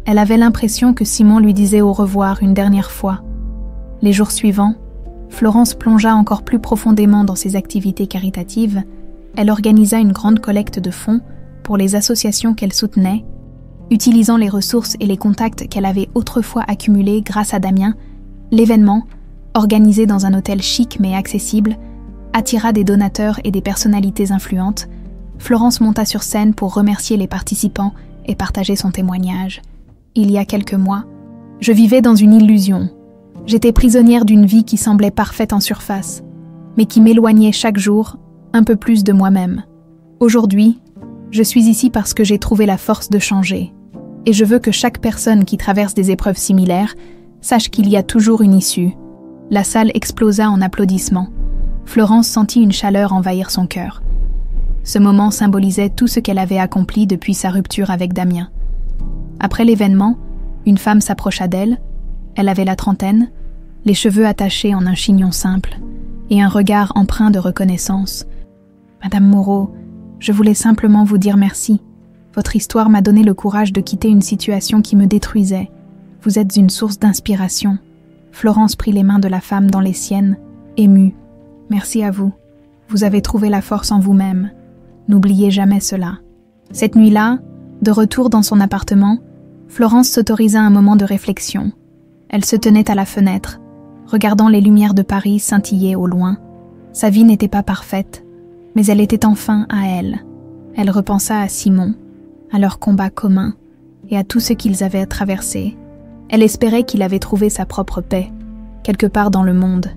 Elle avait l'impression que Simon lui disait au revoir une dernière fois. Les jours suivants, Florence plongea encore plus profondément dans ses activités caritatives. Elle organisa une grande collecte de fonds pour les associations qu'elle soutenait. Utilisant les ressources et les contacts qu'elle avait autrefois accumulés grâce à Damien, l'événement, organisé dans un hôtel chic mais accessible, attira des donateurs et des personnalités influentes. Florence monta sur scène pour remercier les participants et partager son témoignage. Il y a quelques mois, je vivais dans une illusion. J'étais prisonnière d'une vie qui semblait parfaite en surface, mais qui m'éloignait chaque jour un peu plus de moi-même. Aujourd'hui, je suis ici parce que j'ai trouvé la force de changer, et je veux que chaque personne qui traverse des épreuves similaires sache qu'il y a toujours une issue. La salle explosa en applaudissements. Florence sentit une chaleur envahir son cœur. Ce moment symbolisait tout ce qu'elle avait accompli depuis sa rupture avec Damien. Après l'événement, une femme s'approcha d'elle. Elle avait la trentaine, les cheveux attachés en un chignon simple, et un regard empreint de reconnaissance. « Madame Moreau, je voulais simplement vous dire merci. Votre histoire m'a donné le courage de quitter une situation qui me détruisait. Vous êtes une source d'inspiration. » Florence prit les mains de la femme dans les siennes, émue. « Merci à vous. Vous avez trouvé la force en vous-même. N'oubliez jamais cela. » Cette nuit-là, de retour dans son appartement, Florence s'autorisa un moment de réflexion. Elle se tenait à la fenêtre, regardant les lumières de Paris scintiller au loin. Sa vie n'était pas parfaite, mais elle était enfin à elle. Elle repensa à Simon, à leur combat commun et à tout ce qu'ils avaient traversé. Elle espérait qu'il avait trouvé sa propre paix, quelque part dans le monde.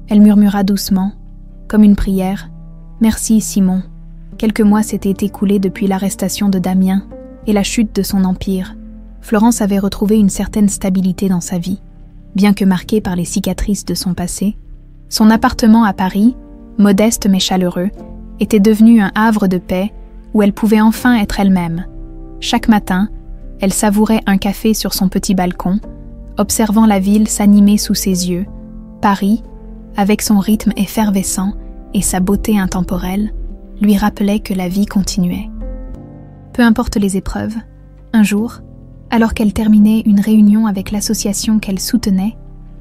Elle murmura doucement, comme une prière, « Merci, Simon. » Quelques mois s'étaient écoulés depuis l'arrestation de Damien et la chute de son empire. Florence avait retrouvé une certaine stabilité dans sa vie. Bien que marquée par les cicatrices de son passé, son appartement à Paris, modeste mais chaleureux, était devenu un havre de paix où elle pouvait enfin être elle-même. Chaque matin, elle savourait un café sur son petit balcon, observant la ville s'animer sous ses yeux. Paris, avec son rythme effervescent et sa beauté intemporelle, lui rappelait que la vie continuait. Peu importe les épreuves, un jour, alors qu'elle terminait une réunion avec l'association qu'elle soutenait,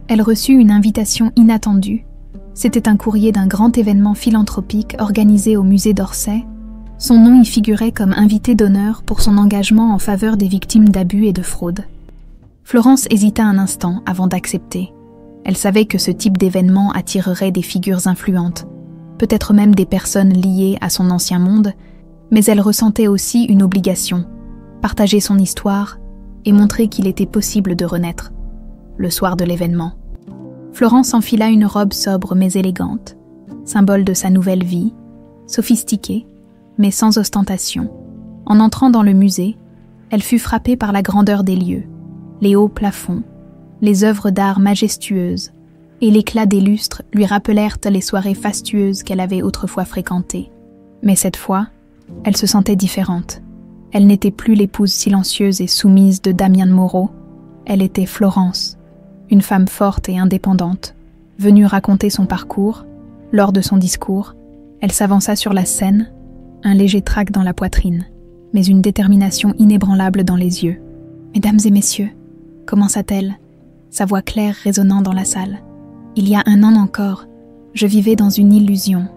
elle reçut une invitation inattendue. C'était un courrier d'un grand événement philanthropique organisé au musée d'Orsay. Son nom y figurait comme invité d'honneur pour son engagement en faveur des victimes d'abus et de fraude. Florence hésita un instant avant d'accepter. Elle savait que ce type d'événement attirerait des figures influentes, peut-être même des personnes liées à son ancien monde, mais elle ressentait aussi une obligation, partager son histoire et montrer qu'il était possible de renaître. Le soir de l'événement, Florence enfila une robe sobre mais élégante, symbole de sa nouvelle vie, sophistiquée, mais sans ostentation. En entrant dans le musée, elle fut frappée par la grandeur des lieux, les hauts plafonds, les œuvres d'art majestueuses, et l'éclat des lustres lui rappelèrent les soirées fastueuses qu'elle avait autrefois fréquentées. Mais cette fois, elle se sentait différente. Elle n'était plus l'épouse silencieuse et soumise de Damien de Moreau. Elle était Florence, une femme forte et indépendante, venue raconter son parcours. Lors de son discours, elle s'avança sur la scène, un léger trac dans la poitrine, mais une détermination inébranlable dans les yeux. « Mesdames et messieurs », commença-t-elle, sa voix claire résonnant dans la salle. « Il y a 1 an encore, je vivais dans une illusion.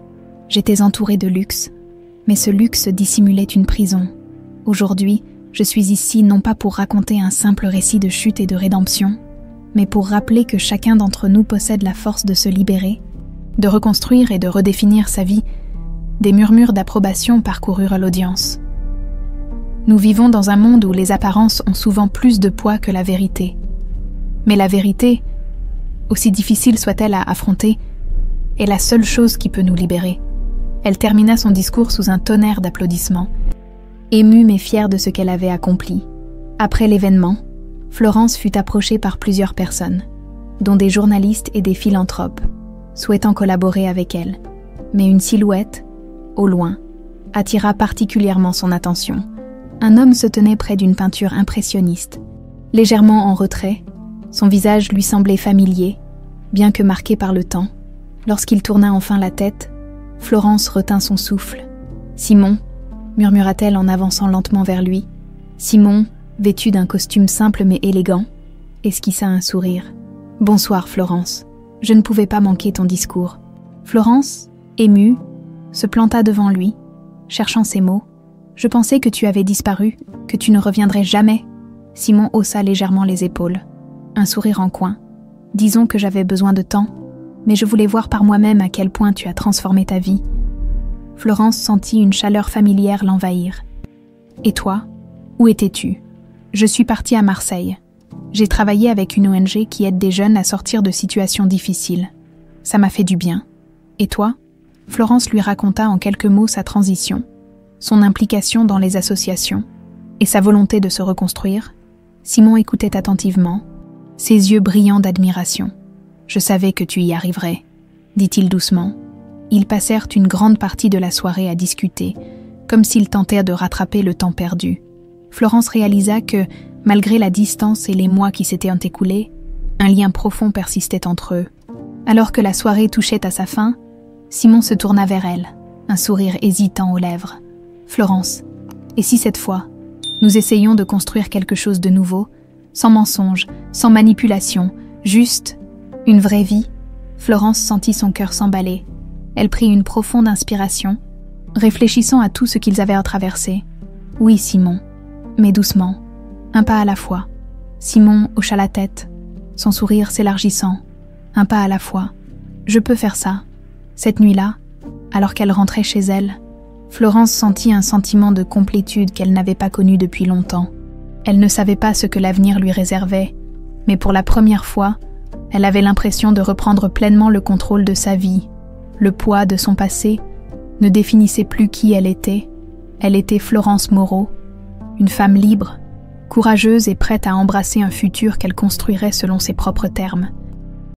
J'étais entourée de luxe, mais ce luxe dissimulait une prison. Aujourd'hui, je suis ici non pas pour raconter un simple récit de chute et de rédemption, mais pour rappeler que chacun d'entre nous possède la force de se libérer, de reconstruire et de redéfinir sa vie. » Des murmures d'approbation parcoururent l'audience. Nous vivons dans un monde où les apparences ont souvent plus de poids que la vérité. Mais la vérité, aussi difficile soit-elle à affronter, est la seule chose qui peut nous libérer. Elle termina son discours sous un tonnerre d'applaudissements, émue mais fière de ce qu'elle avait accompli. Après l'événement, Florence fut approchée par plusieurs personnes, dont des journalistes et des philanthropes, souhaitant collaborer avec elle. Mais une silhouette, au loin, attira particulièrement son attention. Un homme se tenait près d'une peinture impressionniste. Légèrement en retrait, son visage lui semblait familier, bien que marqué par le temps. Lorsqu'il tourna enfin la tête, Florence retint son souffle. « Simon » murmura-t-elle en avançant lentement vers lui. Simon, vêtu d'un costume simple mais élégant, esquissa un sourire. « Bonsoir Florence, je ne pouvais pas manquer ton discours. » Florence, émue, se planta devant lui, cherchant ses mots. « Je pensais que tu avais disparu, que tu ne reviendrais jamais. » Simon haussa légèrement les épaules, un sourire en coin. « Disons que j'avais besoin de temps, mais je voulais voir par moi-même à quel point tu as transformé ta vie. » Florence sentit une chaleur familière l'envahir. « Et toi, où étais-tu ? » « Je suis partie à Marseille. J'ai travaillé avec une ONG qui aide des jeunes à sortir de situations difficiles. Ça m'a fait du bien. Et toi ? » Florence lui raconta en quelques mots sa transition, son implication dans les associations et sa volonté de se reconstruire. Simon écoutait attentivement, ses yeux brillants d'admiration. « Je savais que tu y arriverais, » dit-il doucement. Ils passèrent une grande partie de la soirée à discuter, comme s'ils tentèrent de rattraper le temps perdu. Florence réalisa que, malgré la distance et les mois qui s'étaient écoulés, un lien profond persistait entre eux. Alors que la soirée touchait à sa fin, Simon se tourna vers elle, un sourire hésitant aux lèvres. « Florence, et si cette fois, nous essayions de construire quelque chose de nouveau, sans mensonge, sans manipulation, juste une vraie vie ?» Florence sentit son cœur s'emballer. Elle prit une profonde inspiration, réfléchissant à tout ce qu'ils avaient à traverser. « Oui, Simon, mais doucement, un pas à la fois. » Simon hocha la tête, son sourire s'élargissant. « Un pas à la fois. Je peux faire ça. » Cette nuit-là, alors qu'elle rentrait chez elle, Florence sentit un sentiment de complétude qu'elle n'avait pas connu depuis longtemps. Elle ne savait pas ce que l'avenir lui réservait, mais pour la première fois, elle avait l'impression de reprendre pleinement le contrôle de sa vie. Le poids de son passé ne définissait plus qui elle était. Elle était Florence Moreau, une femme libre, courageuse et prête à embrasser un futur qu'elle construirait selon ses propres termes.